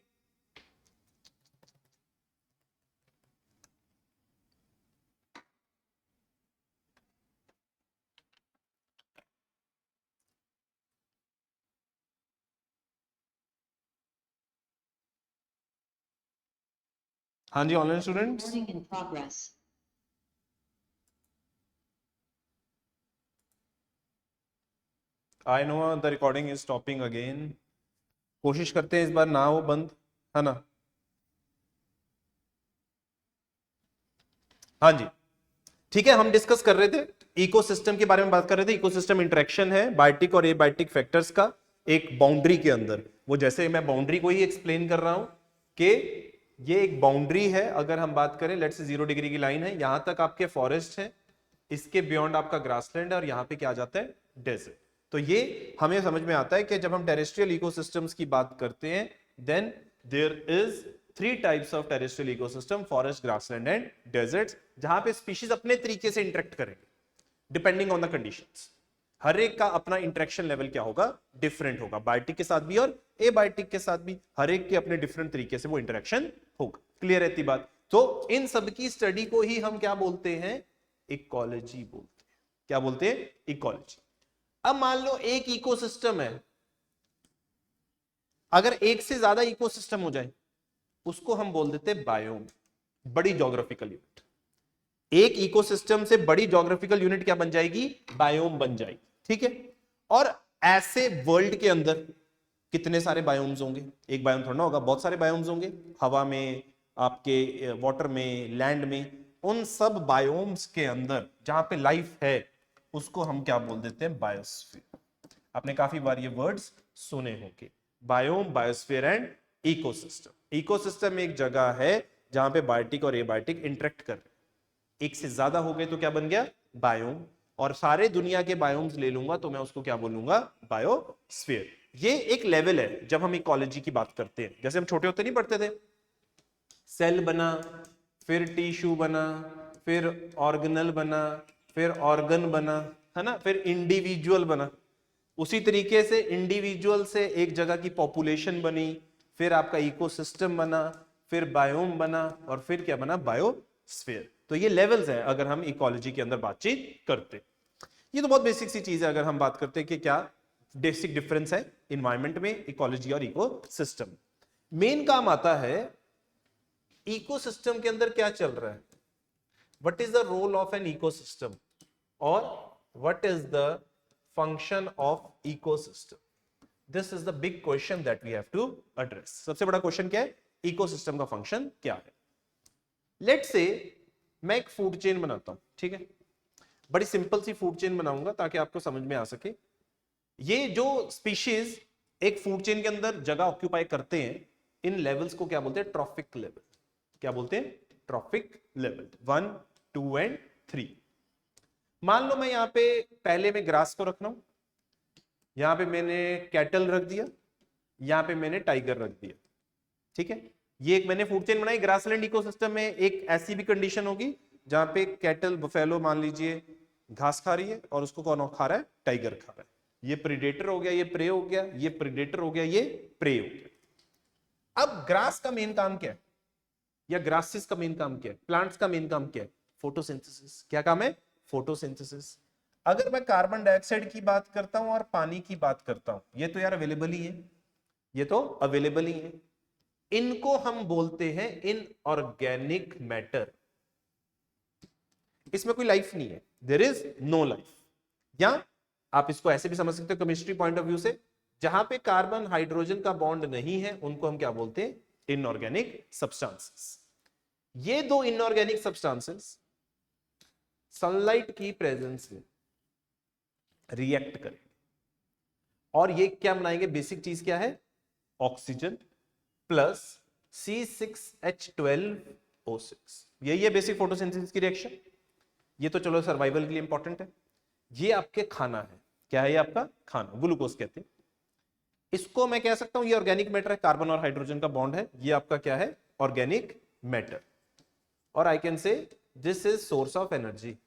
हाँ जी online students. Recording in progress. I know the recording is stopping again, कोशिश करते हैं इस बार ना हो बंद, है ना? हाँ जी ठीक है, हम डिस्कस कर रहे थे इकोसिस्टम के बारे में, बात कर रहे थे। इकोसिस्टम इंटरेक्शन है बायोटिक और एबायोटिक फैक्टर्स का एक बाउंड्री के अंदर। वो जैसे मैं बाउंड्री को ही एक्सप्लेन कर रहा हूं कि ये एक बाउंड्री है, अगर हम बात करें लेट्स से 0 डिग्री की लाइन है, यहां तक आपके फॉरेस्ट है, इसके बियॉन्ड आपका ग्रासलैंड है, और यहां पे क्या आ जाता है, डेजर्ट। तो ये हमें समझ में आता है कि जब हम टेरेस्ट्रियल इकोसिस्टम्स की बात करते हैं, then there is 3 types of terrestrial ecosystem, forest, grassland and deserts, जहां पे स्पीशीज अपने तरीके से इंटरेक्ट करेंगे डिपेंडिंग ऑन द कंडीशंस। हर एक का अपना इंटरेक्शन लेवल क्या होगा, डिफरेंट होगा, बायोटिक के साथ भी और एबायोटिक के साथ भी, हर एक के अपने डिफरेंट तरीके से वो इंटरेक्शन होगा। क्लियर रहती बात? तो इन सब की स्टडी को ही हम क्या बोलते हैं, इकोलॉजी बोलते हैं। क्या बोलते हैं? इकोलॉजी। अब मान लो एक इकोसिस्टम है, अगर एक से ज्यादा इकोसिस्टम हो जाए उसको हम बोल देते हैं बायोम, बड़ी ज्योग्राफिकल यूनिट। एक इकोसिस्टम से बड़ी ज्योग्राफिकल यूनिट क्या बन जाएगी, बायोम बन जाएगी। ठीक है, और ऐसे वर्ल्ड के अंदर कितने सारे बायोम्स होंगे, एक बायोम थोड़ा ना होगा, बहुत सारे बायोम्स होंगे, हवा में, आपके वाटर में, लैंड में। उन सब बायोम्स के अंदर जहां पे लाइफ है उसको हम क्या बोल देते हैं, बायोस्फीयर। आपने काफी बार ये वर्ड्स सुने होंगे, biome, biosphere and ecosystem. Ecosystem एक जगह है जहां पे बायोटिक और एबायोटिक इंटरेक्ट कर रहे हैं। एक से ज्यादा हो गए तो क्या बन गया, बायोम। और सारे दुनिया के बायोम्स ले लूंगा तो मैं उसको क्या बोलूंगा, बायोस्फीयर। ये एक लेवल है जब हम इकोलॉजी की बात करते हैं। जैसे हम छोटे होते नहीं पढ़ते थे, सेल बना, फिर टिश्यू बना, फिर ऑर्गेनल बना, फिर ऑर्गन बना, है ना, फिर इंडिविजुअल बना। उसी तरीके से इंडिविजुअल से एक जगह की पॉपुलेशन बनी, फिर आपका इकोसिस्टम बना, फिर बायोम बना, और फिर क्या बना, बायोस्फीयर। तो ये लेवल्स हैं अगर हम इकोलॉजी के अंदर बातचीत करते हैं। ये तो बहुत बेसिक सी चीज है अगर हम बात करते हैं कि क्या बेसिक डिफरेंस है इन्वायरमेंट में, इकोलॉजी और इकोसिस्टम। मेन काम आता है इकोसिस्टम के अंदर क्या चल रहा है, what is the role of an ecosystem, और what is the function of ecosystem. This is the big question that we have to address. सबसे बड़ा क्वेश्चन क्या है, इकोसिस्टम का फंक्शन क्या है। लेट्स से मैं एक फूड चेन बनाता हूं, ठीक है, बड़ी सिंपल सी फूड चेन बनाऊंगा ताकि आपको समझ में आ सके। ये जो स्पीशीज एक फूड चेन के अंदर जगह ऑक्यूपाई करते हैं, इन लेवल्स को क्या बोलते हैं, ट्रॉफिक लेवल। क्या बोलते हैं, ट्रॉफिक लेवल 1, 2 एंड 3। मान लो मैं यहां पे पहले में ग्रास को रख रहा हूं, यहां पे मैंने कैटल रख दिया, यहां पे मैंने टाइगर रख दिया। ठीक है, ये एक मैंने फूड चेन बनाई। ग्रासलैंड इकोसिस्टम में एक ऐसी भी कंडीशन होगी जहां पे कैटल, बफेलो मान लीजिए, घास खा रही है, और उसको कौन खा रहा है, टाइगर खा रहा है। ये प्रीडेटर हो गया, ये प्रे हो गया, ये प्रीडेटर हो गया, ये प्रे हो गया। अब ग्रास का मेन काम क्या है, या ग्रासेस का मेन काम क्या है, प्लांट्स का मेन काम क्या है, फोटोसिंथेसिस। क्या काम है, फोटोसिंथेसिस। अगर मैं कार्बन डाइऑक्साइड की बात करता हूं और पानी की बात करता हूं, ये तो यार अवेलेबल ही है, ये तो अवेलेबल ही है। इनको हम बोलते हैं इनऑर्गेनिक मैटर। इसमें कोई लाइफ नहीं है, देयर इज नो लाइफ। या आप इसको ऐसे भी समझ सकते हो केमिस्ट्री पॉइंट ऑफ व्यू से, जहां पे कार्बन हाइड्रोजन का बॉन्ड नहीं है उनको हम क्या बोलते हैं, इनऑर्गेनिक सब्सटेंसेस। ये दो इनऑर्गेनिक सब्सटेंसेस सनलाइट की प्रेजेंस में रिएक्ट करेंगे और ये क्या बनाएंगे? बेसिक चीज क्या है? Oxygen plus C6H12O6। यही है बेसिक फोटोसिंथेसिस की रिएक्शन। ये तो चलो सर्वाइवल के लिए इंपॉर्टेंट है। ये आपके खाना है। क्या है ये आपका खाना? ग्लूकोज कहते हैं इसको। मैं कह सकता हूं ये ऑर्गेनिक मैटर है, कार्बन और हाइड्रोजन का बॉन्ड है। ये आपका क्या है? Organic matter. और I can say this is source of energy.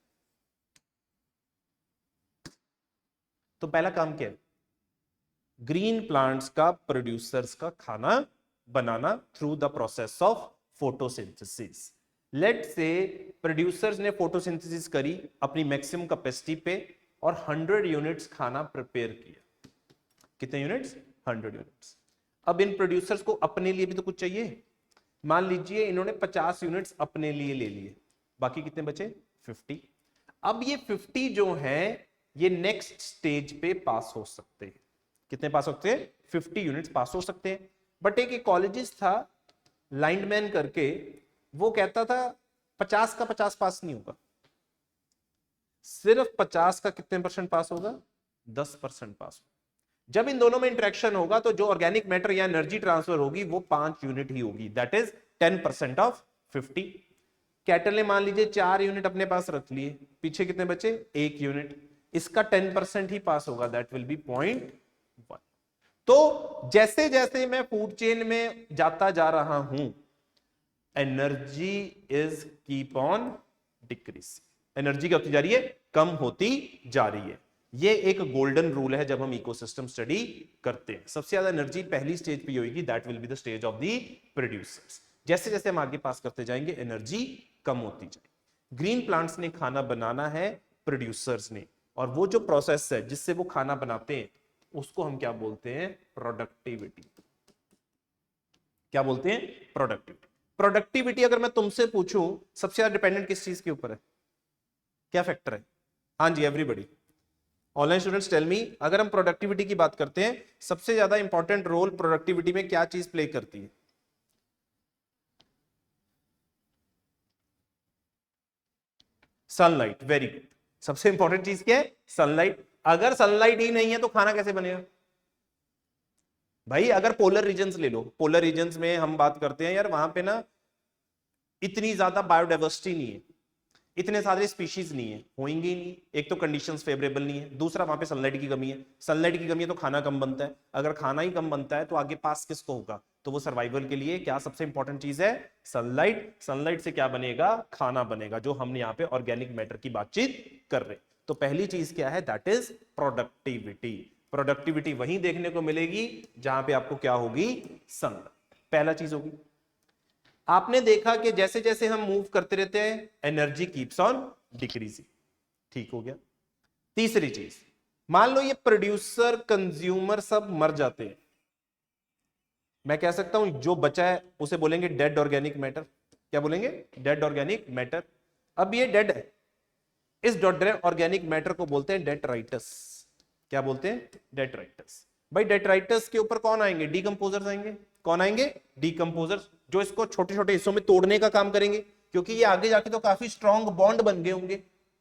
तो पहला काम क्या है? ग्रीन प्लांट्स का प्रोड्यूसर्स का खाना बनाना through the process of photosynthesis. Let say producers ने फोटोसिंथेसिस करी अपनी मैक्सिमम कैपेसिटी पे और 100 यूनिट्स खाना प्रिपेयर किया। कितने यूनिट्स? 100 यूनिट्स। अब इन प्रोड्यूसर्स को अपने लिए भी तो कुछ चाहिए। मान लीजिए इन्होंने 50 यूनिट्स अपने लिए ले लिए, बाकी कितने बचे? 50। अब ये 50 जो हैं ये नेक्स्ट स्टेज पे पास हो सकते हैं। कितने पास हो सकते हैं? 50 यूनिट्स पास हो सकते हैं। बट एक इकोलॉजिस्ट था लाइनमैन करके, वो कहता था 50 का 50 पास नहीं होगा, सिर्फ 50 का कितने परसेंट पास होगा? 10% पास होगा। जब इन दोनों में इंटरेक्शन होगा तो जो ऑर्गेनिक मैटर या एनर्जी ट्रांसफर होगी वो 5 यूनिट ही होगी, दैट इज 10% ऑफ 50। कैटल ने मान लीजिए 4 यूनिट अपने पास रख लिए, पीछे कितने बचे? 1 यूनिट। इसका 10% ही पास होगा, दैट विल बी 0.1। तो जैसे जैसे मैं फूड चेन में जाता जा रहा हूं, energy is keep on decreasing. Energy क्या होती जा रही है? कम होती जा रही है। ये एक गोल्डन रूल है जब हम इकोसिस्टम स्टडी करते हैं। सबसे ज्यादा एनर्जी पहली स्टेज पे होगी, that will be the stage of the producers. जैसे जैसे हम आगे पास करते जाएंगे एनर्जी कम होती जाएगी। ग्रीन प्लांट्स ने खाना बनाना है, प्रोड्यूसर्स ने, और वो जो प्रोसेस है जिससे वो खाना बनाते हैं उसको हम क्या बोलते हैं? प्रोडक्टिविटी। क्या बोलते हैं? प्रोडक्टिविटी। प्रोडक्टिविटी अगर मैं तुमसे पूछूं सबसे ज्यादा डिपेंडेंट किस चीज के ऊपर है? क्या फैक्टर है? हाँ जी everybody, online students tell me, अगर हम प्रोडक्टिविटी की बात करते हैं सबसे ज्यादा इंपॉर्टेंट रोल प्रोडक्टिविटी में क्या चीज प्ले करती है? सनलाइट। Very good. सबसे इंपॉर्टेंट चीज क्या है? सनलाइट। अगर सनलाइट ही नहीं है तो खाना कैसे बनेगा भाई? अगर पोलर रीजन्स ले लो, पोलर रीजन्स में हम बात करते हैं यार, वहां पे ना इतनी ज्यादा बायोडाइवर्सिटी नहीं है, इतने सारे स्पीशीज नहीं है, होंगे ही नहीं। एक तो कंडीशंस फेवरेबल नहीं है, दूसरा वहां पे सनलाइट की कमी है। सनलाइट की कमी है तो खाना कम बनता है। अगर खाना ही कम बनता है तो आगे पास किसको होगा? तो वो सर्वाइवल के लिए क्या सबसे इंपॉर्टेंट चीज है? सनलाइट। सनलाइट से क्या बनेगा? खाना बनेगा, जो हमने यहाँ पे ऑर्गेनिक मैटर की बातचीत कर रहे हैं। तो पहली चीज क्या है? That is productivity. प्रोडक्टिविटी वहीं देखने को मिलेगी जहां पे आपको क्या होगी? सनलाइट। पहला चीज होगी। आपने देखा कि जैसे जैसे हम मूव करते रहते हैं एनर्जी कीप्स ऑन डिक्रीजिंग। ठीक हो गया। तीसरी चीज, मान लो ये प्रोड्यूसर कंज्यूमर सब मर जाते हैं, मैं कह सकता हूं जो बचा है उसे बोलेंगे डेड ऑर्गेनिक मैटर। क्या बोलेंगे? Dead organic matter. अब ये डेड है, इस डेड ऑर्गेनिक मैटर को बोलते हैं डेट्राइटस। क्या बोलते हैं? डेट्राइटस। भाई डेट्राइटस के ऊपर कौन आएंगे? डीकंपोजर्स आएंगे। कौन आएंगे? डीकंपोजर्स, जो इसको छोटे छोटे हिस्सों में तोड़ने का काम करेंगे, क्योंकि ये आगे जाके तो काफी स्ट्रॉन्ग बॉन्ड बन गए होंगे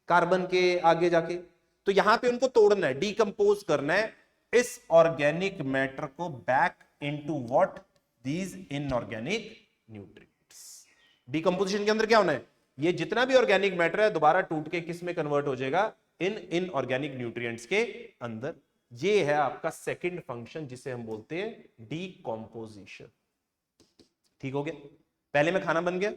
कार्बन के आगे जाके, तो यहां पे उनको तोड़ना है, डीकंपोज करना है इस ऑर्गेनिक मैटर को back into what? These inorganic nutrients. Decomposition के अंदर क्या होना है? ये जितना भी ऑर्गेनिक मैटर है दोबारा टूट के किस में कन्वर्ट हो जाएगा? इन इनऑर्गेनिक न्यूट्रिएंट्स के अंदर। ये है आपका सेकंड फंक्शन जिसे हम बोलते हैं डीकंपोजिशन। ठीक हो गया। पहले में खाना बन गया,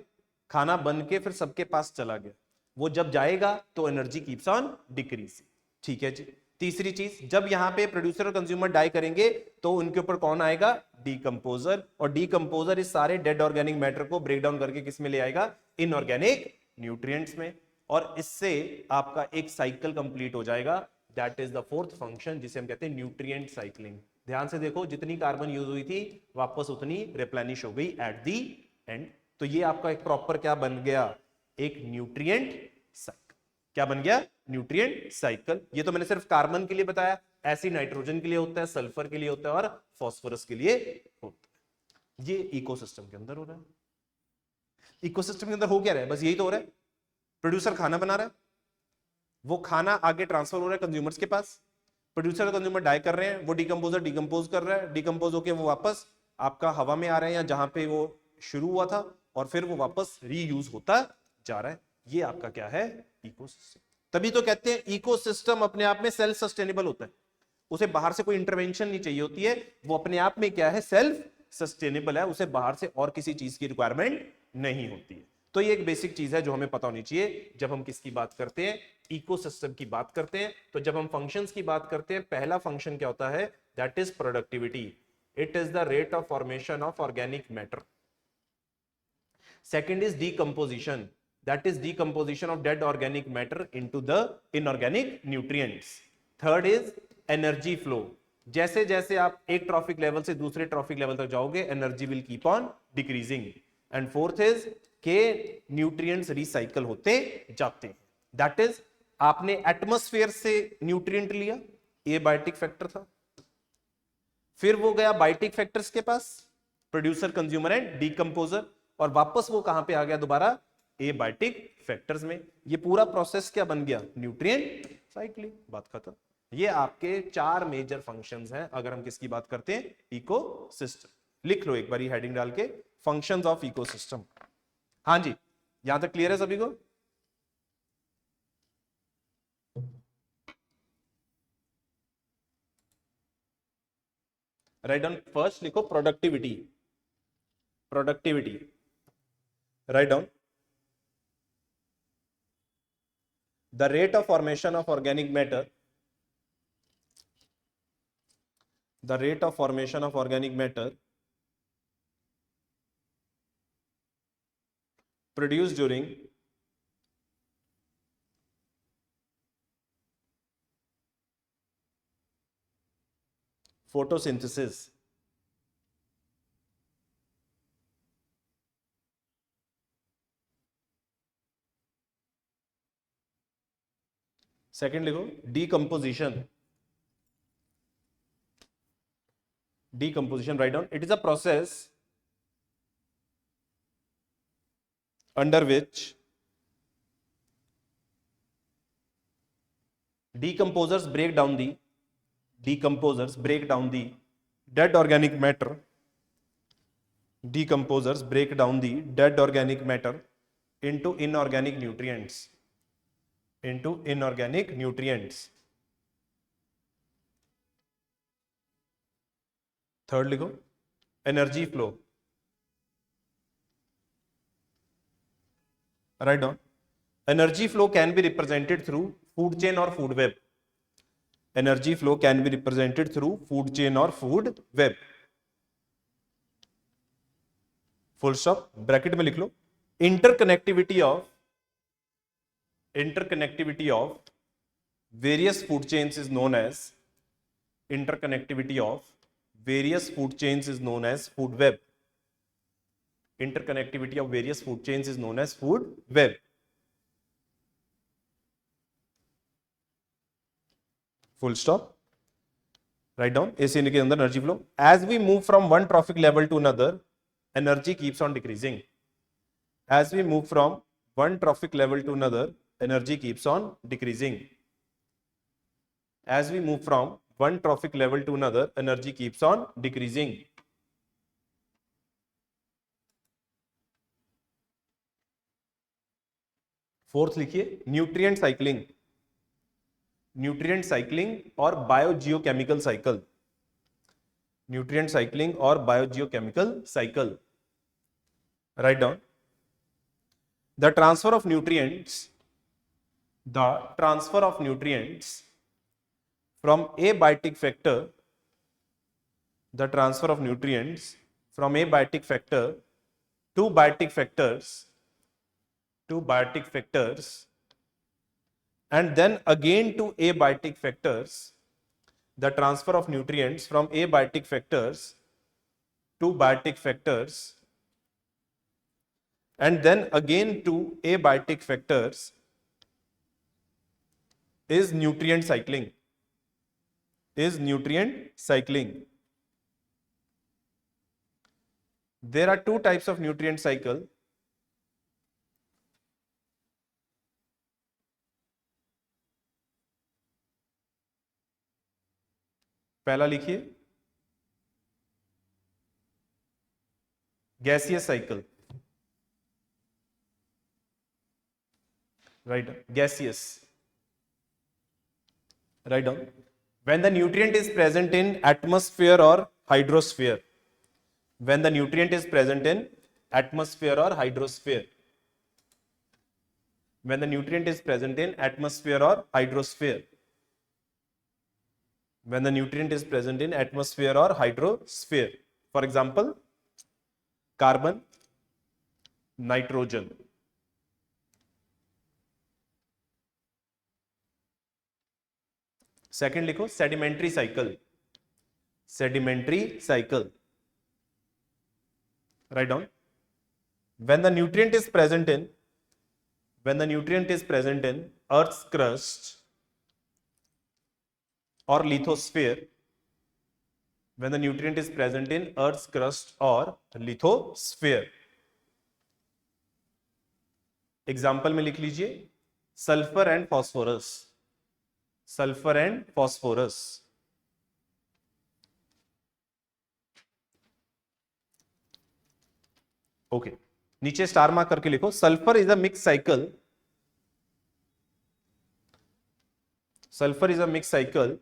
खाना बन के फिर सबके पास चला गया, वो जब जाएगा तो एनर्जी कीप्स ऑन डिक्रीजिंग। ठीक है जी। तीसरी चीज, जब यहां पे प्रोड्यूसर और कंज्यूमर डाई करेंगे तो उनके ऊपर कौन आएगा? डीकंपोजर। और डीकंपोजर इस सारे डेड ऑर्गेनिक मैटर को ब्रेक डाउन करके किस में ले आएगा? इनऑर्गेनिक न्यूट्रिएंट्स में। और इससे आपका एक साइकिल कंप्लीट हो जाएगा, that is the fourth function जिसे हम कहते हैं न्यूट्रिएंट साइक्लिंग। ध्यान से देखो, जितनी कार्बन यूज हुई थी वापस उतनी रिप्लेनिश हो गई एट दी एंड। तो ये आपका एक प्रॉपर क्या बन गया? एक न्यूट्रिएंट साइकिल। क्या बन गया? Nutrient cycle. ये तो मैंने सिर्फ कार्बन के लिए बताया, ऐसे नाइट्रोजन के लिए होता है, सल्फर के लिए होता है और फॉस्फोरस के लिए होता है। ये इकोसिस्टम के अंदर हो रहा है। इकोसिस्टम के अंदर हो क्या रहा है? बस यही तो हो रहा है, प्रोड्यूसर खाना बना रहा है, वो खाना आगे ट्रांसफर हो रहा है कंज्यूमर्स के पास, प्रोड्यूसर कंज्यूमर डाई कर रहे हैं, वो डिकम्पोजर डिकम्पोज कर रहा है, डिकम्पोज होके वो वापस आपका हवा में आ रहे हैं या जहां पे वो शुरू हुआ था, और फिर वो वापस रीयूज होता जा रहा है। ये आपका क्या है? इकोसिस्टम। तभी तो कहते हैं इकोसिस्टम अपने आप में सेल्फ सस्टेनेबल होता है, उसे बाहर से कोई इंटरवेंशन नहीं चाहिए होती है, वो अपने आप में क्या है? सेल्फ सस्टेनेबल है, उसे बाहर से और किसी चीज की रिक्वायरमेंट नहीं होती है। तो ये एक बेसिक चीज है जो हमें पता होनी चाहिए जब हम किसकी बात करते हैं? इकोसिस्टम की बात करते हैं। तो जब हम फंक्शंस की बात करते हैं, पहला फंक्शन क्या होता है? That is productivity. It is the rate of formation of organic matter. Second is decomposition. That is decomposition of dead organic matter into the inorganic nutrients. Third is energy flow. जैसे जैसे आप एक trophic level से दूसरे trophic level तक जाओगे, energy will keep on decreasing. And fourth is के nutrients recycle होते जाते हैं. दैट इज आपने एटमॉस्फेयर से न्यूट्रिएंट लिया, ये बायोटिक फैक्टर था, फिर वो गया बायोटिक फैक्टर्स के पास, प्रोड्यूसर कंज्यूमर एंड डीकंपोजर, और वापस वो कहां पे आ गया? दोबारा एबायोटिक फैक्टर्स में. ये पूरा प्रोसेस क्या बन गया? Nutrient cycling. बात खत्म. ये आपके 4 मेजर फंक्शंस हैं अगर हम किसकी बात करते हैं? इकोसिस्टम. लिख लो एक बार हेडिंग डाल के, फंक्शंस ऑफ इकोसिस्टम. हाँ जी, यहां तक क्लियर है सभी को? Write down. फर्स्ट लिखो productivity. Productivity. Write down the rate of formation of organic matter. The rate of formation of organic matter produced during photosynthesis. Second लिखो decomposition. Decomposition. Write down. It is a process under which decomposers break down the dead organic matter. Decomposers break down the dead organic matter into inorganic nutrients. Third लिखो energy flow. Right down. Energy flow can be represented through food chain और food web. Energy flow can be represented through food chain और food web. Full stop. Bracket में लिख लो interconnectivity of various food chains is known as interconnectivity of various food chains is known as food web. Interconnectivity of various food chains is known as food web. Full stop. Write down. AC के अंदर energy flow. As we move from one trophic level to another, energy keeps on decreasing. As we move from one trophic level to another, energy keeps on decreasing. As we move from one trophic level to another, energy keeps on decreasing. Fourth लिखिए nutrient cycling. Nutrient cycling और biogeochemical cycle. Nutrient cycling और biogeochemical cycle. Right down. The transfer of nutrients from abiotic factor, the transfer of nutrients from abiotic factor to biotic factors, and then again to abiotic factors, the transfer of nutrients from abiotic factors to biotic factors, and then again to abiotic factors is nutrient cycling. There are two types of nutrient cycle. पहला लिखिए gaseous cycle, right, gaseous, right down, when the nutrient is present in atmosphere or hydrosphere, when the nutrient is present in atmosphere or hydrosphere, when the nutrient is present in atmosphere or hydrosphere, when the nutrient is present in atmosphere or hydrosphere, for example carbon, nitrogen. Second लिखो sedimentary cycle, sedimentary cycle, right down, when the nutrient is present in, when the nutrient is present in earth's crust or lithosphere, when the nutrient is present in earth's crust or lithosphere, example में लिख लीजिए sulphur and phosphorus, sulphur and phosphorus, okay, नीचे star mark करके लिखो sulphur is a mix cycle, sulfur is a mixed cycle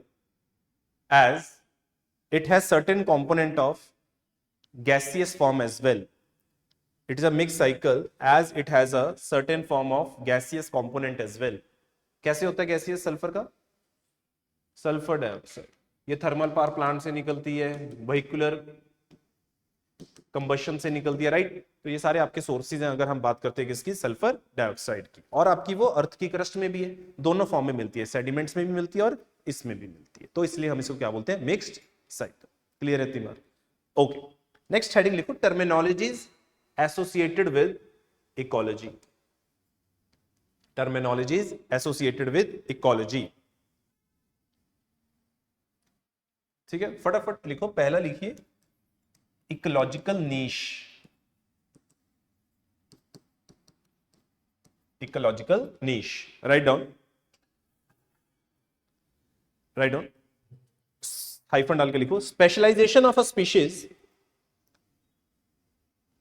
as it has certain component of gaseous form as well. It is a mixed cycle as it has a certain form of gaseous component as well. कैसे होता है gaseous sulphur का? Sulphur dioxide, ये thermal power plant से निकलती है, vehicular combustion से निकलती है, राइट? तो ये सारे आपके सोर्सेज हैं अगर हम बात करते हैं किसकी, सल्फर डाइऑक्साइड की, और आपकी वो अर्थ की क्रस्ट में भी है, दोनों फॉर्म में मिलती है, सेडिमेंट्स में भी मिलती है और इसमें भी मिलती है, तो इसलिए हम इसको क्या बोलते हैं, मिक्स्ड साइकिल। क्लियर है तीन बार? ओके, नेक्स्ट हेडिंग लिखो terminologies associated with ecology, terminologies associated with ecology, ठीक है, फटाफट लिखो। पहला लिखिए ecological niche, ecological niche, right down, right down, hyphen डाल के लिखो specialisation of a species,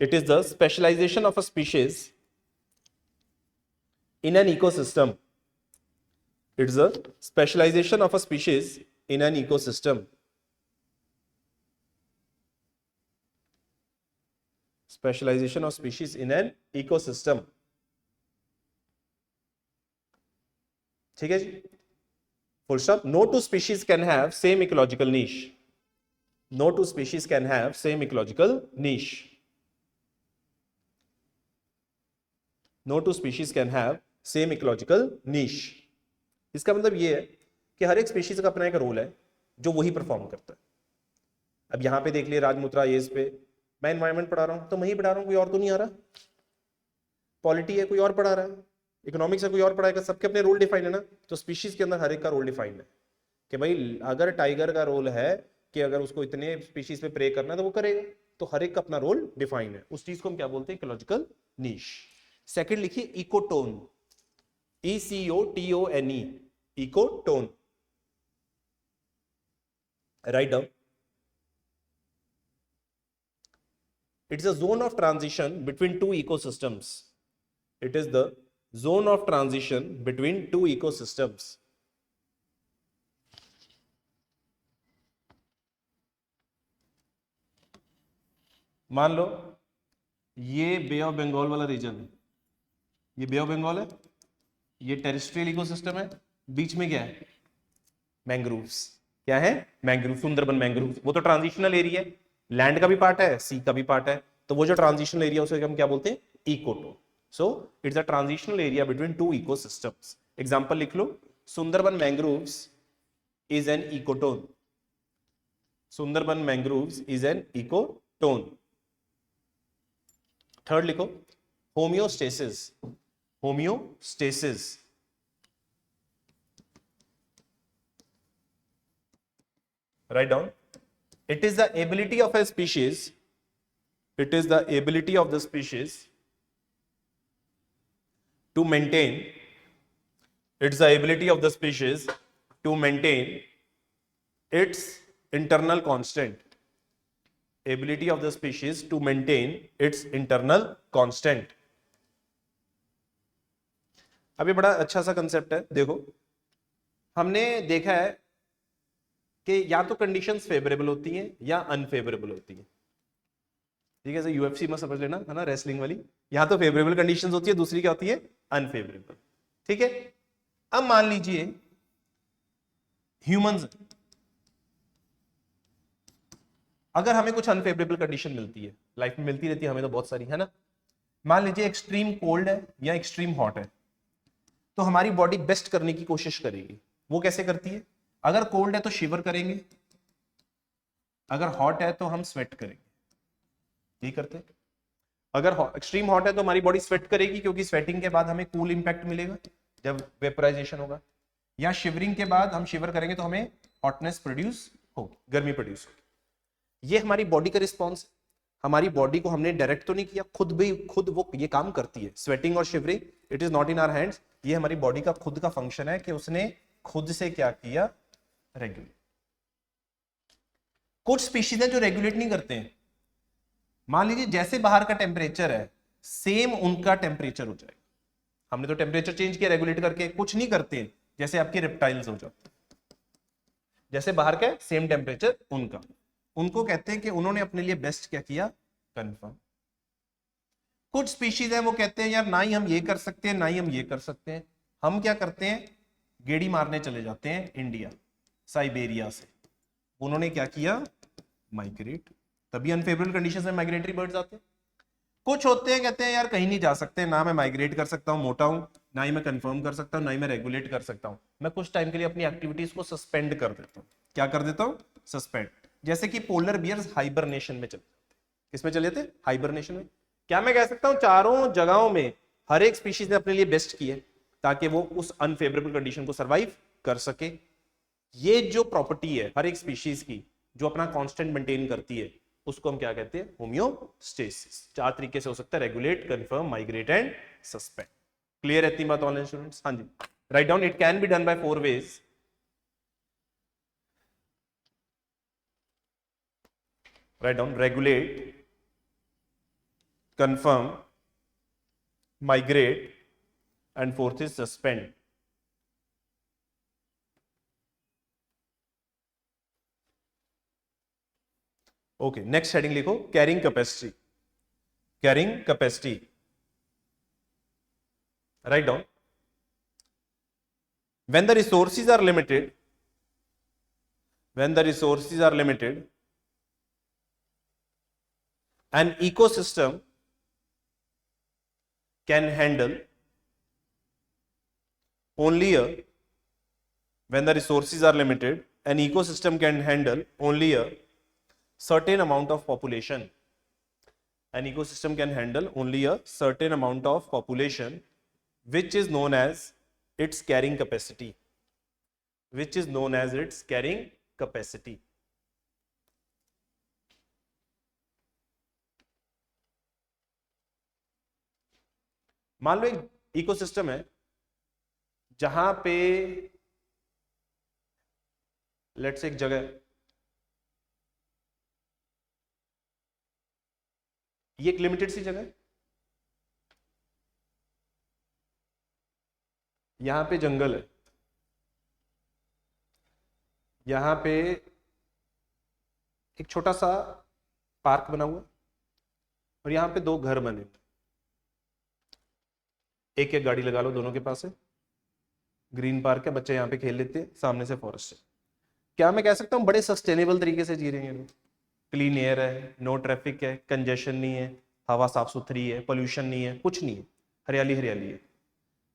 it is the specialisation of a species in an ecosystem, it's a specialization of a species in an ecosystem, specialization of species in an ecosystem, ठीक है जी, full stop. No two species can have same ecological niche, no two species can have same ecological niche, no two species can have same ecological niche. इसका मतलब ये है कि हर एक species का अपना एक रोल है जो वही परफॉर्म करता है। अब यहां पे देख लिए राजमुद्रा एज पे, मैं एनवायरनमेंट पढ़ा रहा हूं तो मैं ही पढ़ा रहा हूं, कोई और तो नहीं आ रहा, पॉलिटी है कोई और पढ़ा रहा है, इकोनॉमिक्स है कोई और पढ़ाएगा, सबके अपने रोल डिफाइन है ना। तो स्पीशीज के अंदर हर एक का रोल डिफाइन है कि भाई अगर टाइगर का रोल है कि अगर उसको इतने स्पीशीज पे प्रे करना है तो वो करेगा, तो हर एक का अपना रोल डिफाइन है, उस चीज को हम क्या बोलते हैं, इकोलॉजिकल नीश। सेकेंड लिखिए ecotone, ECOTONE, ecotone, write down. It's a zone of transition between two ecosystems. It is the zone of transition between two ecosystems. मान लो ये बे ऑफ बंगाल वाला रीजन है, ये बे ऑफ बंगाल है, ये टेरेस्ट्रियल इकोसिस्टम है, बीच में क्या है, मैंग्रोव्स। क्या है, मैंग्रोव, सुंदरबन मैंग्रोव। वो तो ट्रांजिशनल एरिया है, लैंड का भी पार्ट है, सी का भी पार्ट है, तो वो जो ट्रांजिशनल एरिया उसे हम क्या बोलते हैं, ecotone. So it's a transitional area between two ecosystems. Example लिख लो, Sundarban mangroves is an ecotone, Sundarban mangroves is an ecotone. Third लिखो homeostasis, homeostasis, write down. It is the ability of a species, it is the ability of the species to maintain, it's the ability of the species to maintain internal constant. Ability of the species to maintain its internal constant. अब ये बड़ा अच्छा सा concept है। देखो, हमने देखा है कि या तो कंडीशंस फेवरेबल होती हैं या अनफेवरेबल होती हैं। ठीक है, जैसे यूएफसी में समझ लेना है ना, रेसलिंग वाली, या तो फेवरेबल कंडीशंस होती है, दूसरी क्या होती है, अनफेवरेबल। ठीक है, अब मान लीजिए ह्यूमंस, अगर हमें कुछ अनफेवरेबल कंडीशन मिलती है, लाइफ में मिलती रहती है हमें तो बहुत सारी, है ना। मान लीजिए एक्सट्रीम कोल्ड है या एक्सट्रीम हॉट है, तो हमारी बॉडी बेस्ट करने की कोशिश करेगी। वो कैसे करती है? अगर कोल्ड है तो शिवर करेंगे, अगर हॉट है तो हम स्वेट करेंगे, यही करते हैं। अगर एक्सट्रीम हॉट है तो हमारी बॉडी स्वेट करेगी, क्योंकि स्वेटिंग के बाद हमें कूल इंपैक्ट मिलेगा जब वेपराइजेशन होगा, या शिवरिंग के बाद हम शिवर करेंगे तो हमें हॉटनेस प्रोड्यूस होगी, गर्मी प्रोड्यूस होगी। ये हमारी बॉडी का रिस्पॉन्स है। हमारी बॉडी को हमने डायरेक्ट तो नहीं किया, खुद वो ये काम करती है। स्वेटिंग और shivering, it is not in our hands. ये हमारी बॉडी का खुद का फंक्शन है कि उसने खुद से क्या किया, रेगुलेट। कुछ स्पीशीज है जो रेगुलेट नहीं करते हैं। मान लीजिए जैसे बाहर का टेम्परेचर है, सेम उनका टेम्परेचर हो जाएगा। हमने तो टेम्परेचर चेंज किया रेगुलेट करके, कुछ नहीं करते हैं। जैसे आपके रेप्टाइल्स हो जाते हैं, जैसे बाहर का सेम टेम्परेचर उनका, उनको कहते हैं कि उन्होंने अपने लिए बेस्ट क्या किया, कंफर्म। कुछ स्पीशीज है वो कहते हैं यार ना ही हम ये कर सकते हैं ना ही हम ये कर सकते हैं, हम क्या करते हैं, गेड़ी मारने चले जाते हैं इंडिया, साइबेरिया से। उन्होंने क्या किया, माइग्रेट। तभी अनफेवरेबल कंडीशंस में माइग्रेटरी बर्ड्स आते हैं। कुछ होते हैं कहते हैं यार कहीं नहीं जा सकते, ना मैं माइग्रेट कर सकता हूं, मोटा हूं, ना ही मैं कंफर्म कर सकता हूं, ना ही मैं रेगुलेट कर सकता हूं, मैं कुछ टाइम के लिए अपनी एक्टिविटीज को सस्पेंड कर देता हूं। क्या कर देता हूं, सस्पेंड। जैसे कि पोलर बियर्स हाइबरनेशन में चले जाते। किसमें चले थे, हाइबरनेशन में। क्या मैं कह सकता हूं चारों जगहों में हर एक स्पीशीज ने अपने लिए बेस्ट किए ताकि वो उस अनफेवरेबल कंडीशन को सर्वाइव कर सके। ये जो प्रॉपर्टी है हर एक स्पीशीज की जो अपना कांस्टेंट मेंटेन करती है, उसको हम क्या कहते हैं, होम्योस्टेसिस। 4 तरीके से हो सकता है, regulate, confirm, migrate and suspend. Clear है इतनी बात ऑनलाइन स्टूडेंट्स? हाँ जी, right down, it can be done by 4 ways। Right down, regulate, confirm, migrate, and 4th is suspend. Okay, next heading लिखो, carrying capacity. Carrying capacity, right down, when the resources are limited, when the resources are limited, an ecosystem can handle only a, when the resources are limited, an ecosystem can handle only a certain amount of population. An ecosystem can handle only a certain amount of population, which is known as its carrying capacity. Which is known as its carrying capacity. मान लो एक ecosystem है जहां पे let's say एक जगह, ये एक limited सी जगह, यहां पे जंगल है, यहां पे एक छोटा सा पार्क बना हुआ और यहां पे 2 घर बने, एक गाड़ी लगा लो दोनों के पास है, ग्रीन पार्क है, बच्चे यहाँ पे खेल लेते हैं, सामने से फॉरेस्ट है। क्या मैं कह सकता हूँ बड़े सस्टेनेबल तरीके से जी रहे हैं लोग, क्लीन एयर है, नो ट्रैफिक है, कंजेशन नहीं है, हवा साफ सुथरी है, पोल्यूशन नहीं है, कुछ नहीं है, हरियाली हरियाली है।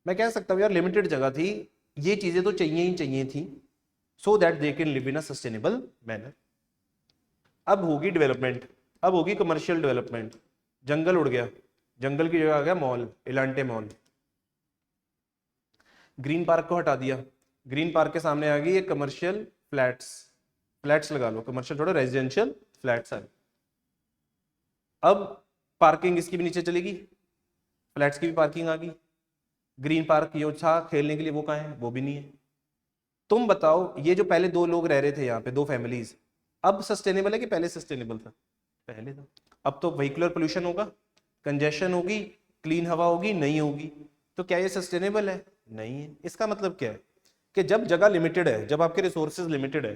मैं कह सकता हूँ यार लिमिटेड जगह थी, ये चीजें तो चाहिए ही चाहिए थी, so that they can live in a sustainable manner. अब होगी डेवलपमेंट, अब होगी कमर्शियल डेवलपमेंट, जंगल उड़ गया, जंगल की जगह आ गया मॉल, इलांटे मॉल, ग्रीन पार्क को हटा दिया, ग्रीन पार्क के सामने आ गई ये कमर्शियल फ्लैट्स, फ्लैट्स लगा लो, कमर्शियल थोड़ा रेजिडेंशियल फ्लैट्स है। अब पार्किंग इसकी भी नीचे चलेगी, फ्लैट्स की भी पार्किंग आ गई, ग्रीन पार्क जो था खेलने के लिए वो कहाँ है, वो भी नहीं है। तुम बताओ ये जो पहले 2 लोग रह रहे थे यहाँ पे, 2 फैमिलीज, अब सस्टेनेबल है कि पहले सस्टेनेबल था? पहले था। अब तो व्हीकुलर पोल्यूशन होगा, कंजेशन होगी, क्लीन हवा होगी, नहीं होगी, तो क्या ये सस्टेनेबल है? नहीं है। इसका मतलब क्या है कि जब जगह लिमिटेड है, जब आपके रिसोर्सेज लिमिटेड है,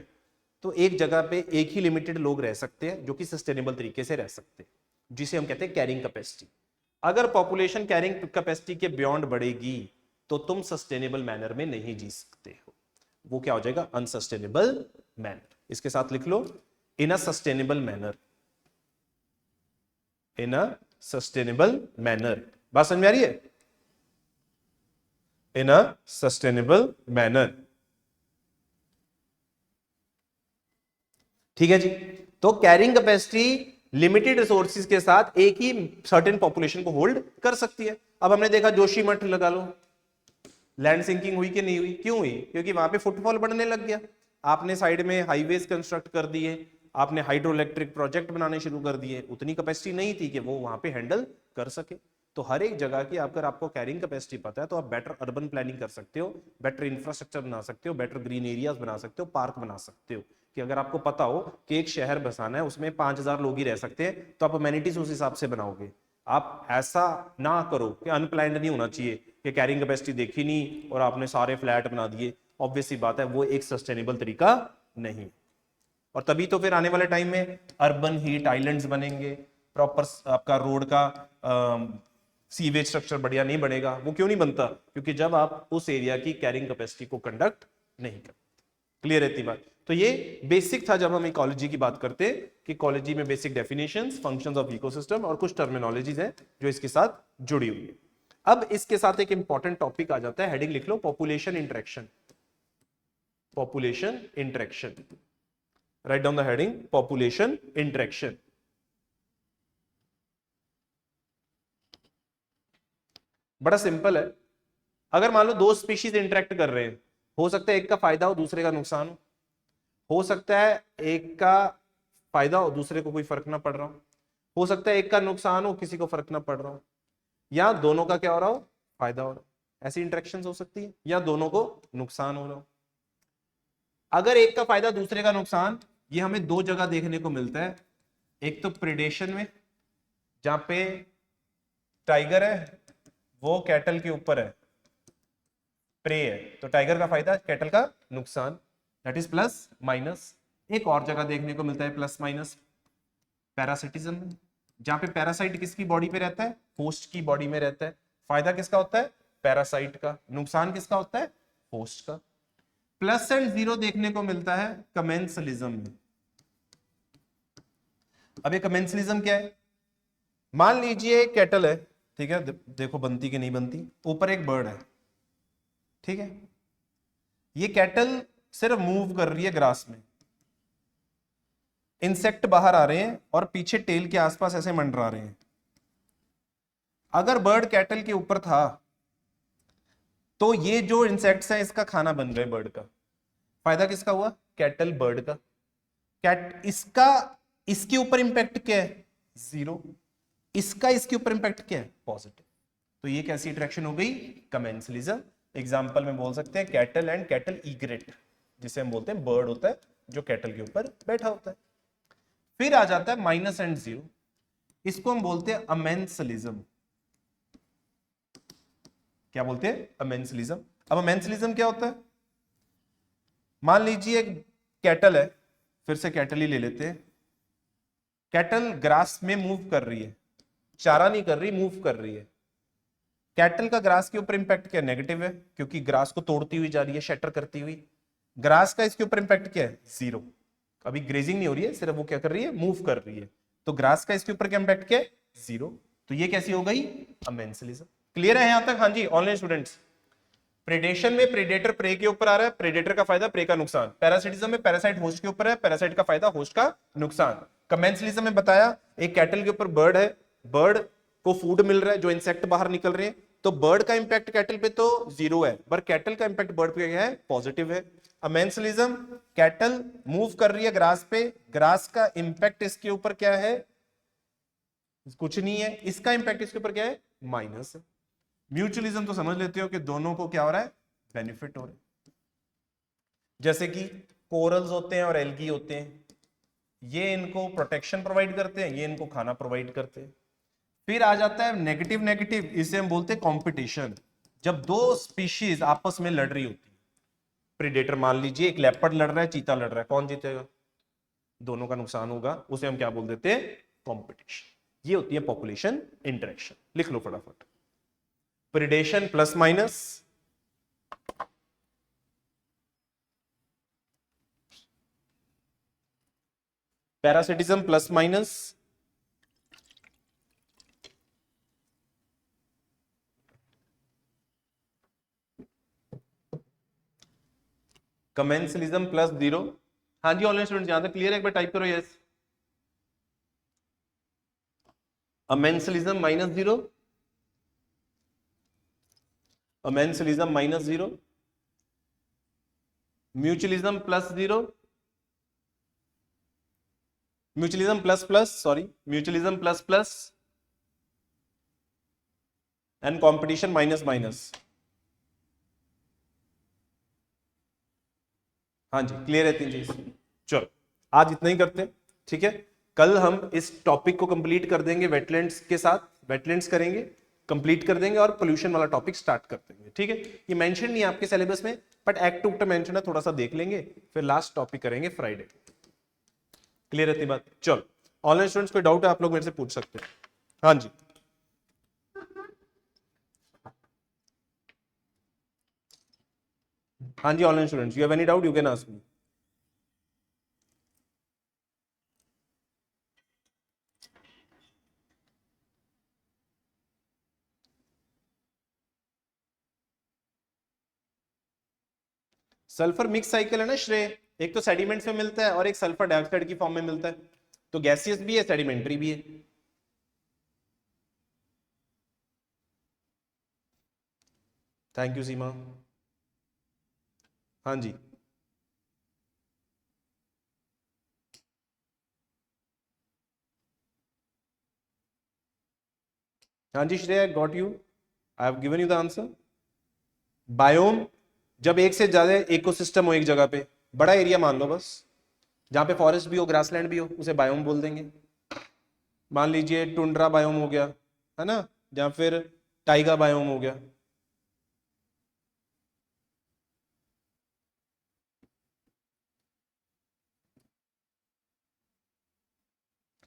तो एक जगह पे एक ही लिमिटेड लोग रह सकते हैं जो कि सस्टेनेबल तरीके से रह सकते हैं, जिसे हम कहते हैं कैरिंग कैपेसिटी। अगर पॉपुलेशन कैरिंग कैपेसिटी के बियॉन्ड बढ़ेगी तो तुम सस्टेनेबल मैनर में नहीं जी सकते हो, वो क्या हो जाएगा? Unsustainable manner. इसके साथ लिख लो, in a sustainable manner, in a sustainable manner. बात समझ में आ रही है? In a sustainable manner. ठीक है जी। तो कैरिंग कैपेसिटी लिमिटेड रिसोर्सेज के साथ एक ही सर्टेन पॉपुलेशन को होल्ड कर सकती है। अब हमने देखा जोशीमठ लगा लो, लैंड सिंकिंग हुई कि नहीं हुई? क्यों हुई? क्योंकि वहां पे फुटफॉल बढ़ने लग गया, आपने साइड में हाईवेज कंस्ट्रक्ट कर दिए, आपने हाइड्रो इलेक्ट्रिक प्रोजेक्ट बनाने शुरू कर दिए, उतनी कैपेसिटी नहीं थी कि वो वहां पे हैंडल कर सके। तो हर एक जगह की अगर आपको कैरिंग कैपेसिटी पता है तो आप बेटर अर्बन प्लानिंग कर सकते हो, बेटर इंफ्रास्ट्रक्चर बना सकते हो, बेटर ग्रीन एरियाज बना सकते हो, पार्क बना सकते हो। कि अगर आपको पता हो कि एक शहर बसाना है, उसमें 5000 लोग ही रह सकते हैं, तो आप अमेनिटीज उस हिसाब से बनाओगे। आप ऐसा ना करो कि अनप्लान्ड नहीं होना चाहिए कि कैरिंग कैपेसिटी देखी नहीं और आपने सारे फ्लैट बना दिए। ऑब्वियस सी बात है, वो एक सस्टेनेबल तरीका नहीं। और तभी तो फिर आने वाले टाइम में अर्बन हीट आइलैंड्स बनेंगे, प्रॉपर आपका रोड का सीवेज स्ट्रक्चर बढ़िया नहीं बनेगा। वो क्यों नहीं बनता? क्योंकि जब आप उस एरिया की कैरिंग कैपेसिटी को कंडक्ट नहीं करते। क्लियर रहती बात? तो ये बेसिक था जब हम इकोलॉजी की बात करते हैं कि इकोलॉजी में basic definitions, functions of ecosystem और कुछ टर्मिनोलॉजीज हैं जो इसके साथ जुड़ी हुई है। अब इसके साथ एक इंपॉर्टेंट टॉपिक आ जाता है, हेडिंग लिख लो, population interaction. Population interaction, right down the heading, population interaction. बड़ा सिंपल है। अगर मान लो दो स्पीशीज इंटरेक्ट कर रहे हैं, हो सकता है एक का फायदा हो दूसरे का नुकसान हो सकता है एक का फायदा हो दूसरे को कोई फर्क ना पड़ रहा हो सकता है एक का नुकसान हो किसी को फर्क ना पड़ रहा हो, या दोनों का क्या हो रहा हो? फायदा हो रहा हो। ऐसी इंटरेक्शंस हो सकती है, या दोनों को नुकसान हो रहा हो। अगर एक का फायदा दूसरे का नुकसान, ये हमें दो जगह देखने को मिलता है। एक तो प्रेडेशन में, जहां पे टाइगर है वो कैटल के ऊपर है, प्रे है, तो टाइगर का फायदा कैटल का नुकसान, दैट इज प्लस माइनस। एक और जगह देखने को मिलता है प्लस माइनस, पैरासिटिज्म में, जहां पे पैरासाइट किसकी बॉडी पे रहता है? होस्ट की बॉडी में रहता है। फायदा किसका होता है? पैरासाइट का। नुकसान किसका होता है? होस्ट का। प्लस एंड जीरो देखने को मिलता है कमेंसलिज्म में। अब ये कमेंसलिज्म क्या है? मान लीजिए कैटल है, ठीक है, देखो बनती कि नहीं बनती, ऊपर एक बर्ड है, ठीक है, ये कैटल सिर्फ मूव कर रही है ग्रास में, इंसेक्ट बाहर आ रहे हैं और पीछे टेल के आसपास ऐसे मंडरा रहे हैं। अगर बर्ड कैटल के ऊपर था तो ये जो इंसेक्ट्स हैं इसका खाना बन रहे बर्ड का। फायदा किसका हुआ? कैटल बर्ड का। कैट इसका इसके ऊपर इंपैक्ट क्या है? जीरो। इसका इसके ऊपर इंपैक्ट क्या है? पॉजिटिव। तो ये कैसी इंटरेक्शन हो गई? कमेंसलिज्म। एग्जांपल में बोल सकते हैं कैटल एंड कैटल ईग्रेट, जिसे हम बोलते हैं बर्ड होता है जो कैटल के ऊपर बैठा होता है। फिर आ जाता है माइनस एंड जीरो, इसको हम बोलते हैं अमेंसलिज्म। क्या बोलते हैं? अमेंसलिज्म। अब अमेंसलिज्म क्या होता है? मान लीजिए कैटल है, फिर से कैटल ही ले लेते हैं, कैटल ग्रास में मूव कर रही है, चारा नहीं कर रही, मूव कर रही है। कैटल का ग्रास के ऊपर इंपैक्ट क्या? नेगेटिव है, क्योंकि ग्रास को तोड़ती हुई जा रही है, शटर करती हुई। ग्रास का इसके ऊपर इंपैक्ट क्या है? जीरो। अभी ग्रेजिंग नहीं हो रही है, सिर्फ वो क्या कर रही है? मूव कर रही है। तो ग्रास का इसके ऊपर क्या इंपैक्ट क्या है? जीरो। तो ये कैसी हो गई? अमेंसलिज्म। क्लियर है यहां तक? हाँ जी ऑनलाइन स्टूडेंट्स। प्रेडेशन में प्रेडेटर प्रे के ऊपर आ रहा है, प्रेडेटर का फायदा प्रे का नुकसान। पैरासिटिज्म में पैरासाइट होस्ट के ऊपर है, पैरासाइट का फायदा होस्ट का नुकसान। कमेंसलिज्म में बताया एक कैटल के ऊपर बर्ड है, बर्ड को फूड मिल रहा है, जो इंसेक्ट बाहर निकल रहे हैं, तो बर्ड का इंपैक्ट कैटल पे तो जीरो है, पर कैटल का इंपैक्ट बर्ड पे क्या है? पॉजिटिव है। अमेंसलिज्म, कैटल मूव कर रही है ग्रास पे, ग्रास का इंपैक्ट इसके ऊपर क्या है? कुछ नहीं है, इसका इंपैक्ट इसके ऊपर क्या है? माइनस है। म्यूचुअलिज्म तो समझ लेते हो कि दोनों को क्या हो रहा है? बेनिफिट हो रहा है। जैसे कि कोरल्स होते हैं और एल्गी होते हैं, ये इनको प्रोटेक्शन प्रोवाइड करते हैं, ये इनको खाना प्रोवाइड करते हैं। फिर आ जाता है नेगेटिव नेगेटिव, इसे हम बोलते हैं कंपटीशन। जब दो स्पीशीज आपस में लड़ रही होती है, प्रीडेटर मान लीजिए एक लेपर्ड लड़ रहा है, चीता लड़ रहा है, कौन जीतेगा? दोनों का नुकसान होगा, उसे हम क्या बोल देते हैं? कंपटीशन। ये होती है पॉपुलेशन इंटरेक्शन। लिख लो फटाफट। Predation plus minus, parasitism plus minus, commensalism plus zero. हाँ जी ऑनलाइन स्टूडेंट, यहां तक क्लियर है? एक बार टाइप करो yes. Amensalism minus zero, amensalism minus zero, mutualism plus zero, mutualism plus plus, sorry mutualism plus plus, and competition minus minus. हाँ जी clear है तीन चीज। चलो आज इतना ही करते हैं, ठीक है। कल हम इस टॉपिक को कंप्लीट कर देंगे वेटलैंड्स के साथ, वेटलैंड्स करेंगे, कंप्लीट कर देंगे और पोल्यूशन वाला टॉपिक स्टार्ट कर देंगे, ठीक है। ये मेंशन नहीं है आपके सिलेबस में, बट एक्ट टू मेंशन है, थोड़ा सा देख लेंगे, फिर लास्ट टॉपिक करेंगे फ्राइडे। क्लियर है इतनी बात? चलो ऑनलाइन स्टूडेंट्स कोई डाउट है आप लोग मेरे से पूछ सकते हैं। हाँ जी हाँ जी online students, you have any doubt you can ask me. Sulphur mix cycle है ना श्रेय, एक तो सेडिमेंट्स में मिलता है और एक सल्फर डाइऑक्साइड की फॉर्म में मिलता है, तो गैसियस भी है सेडिमेंट्री भी है। थैंक यू सीमा। हाँ जी हाँ जी श्रेय, got you, I have given you the answer. Biome, जब एक से ज्यादा इकोसिस्टम हो एक जगह पे, बड़ा एरिया मान लो बस, जहां पे फॉरेस्ट भी हो ग्रासलैंड भी हो, उसे बायोम बोल देंगे। मान लीजिए टुंड्रा बायोम हो गया, है ना, या फिर टाइगा बायोम हो गया।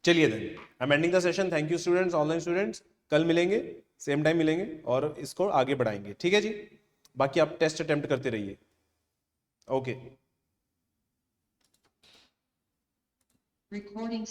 चलिए then I am ending the session. Thank you students, online students, कल मिलेंगे सेम टाइम मिलेंगे और इसको आगे बढ़ाएंगे, ठीक है जी। बाकी आप टेस्ट अटेम्प्ट करते रहिए। Okay Recording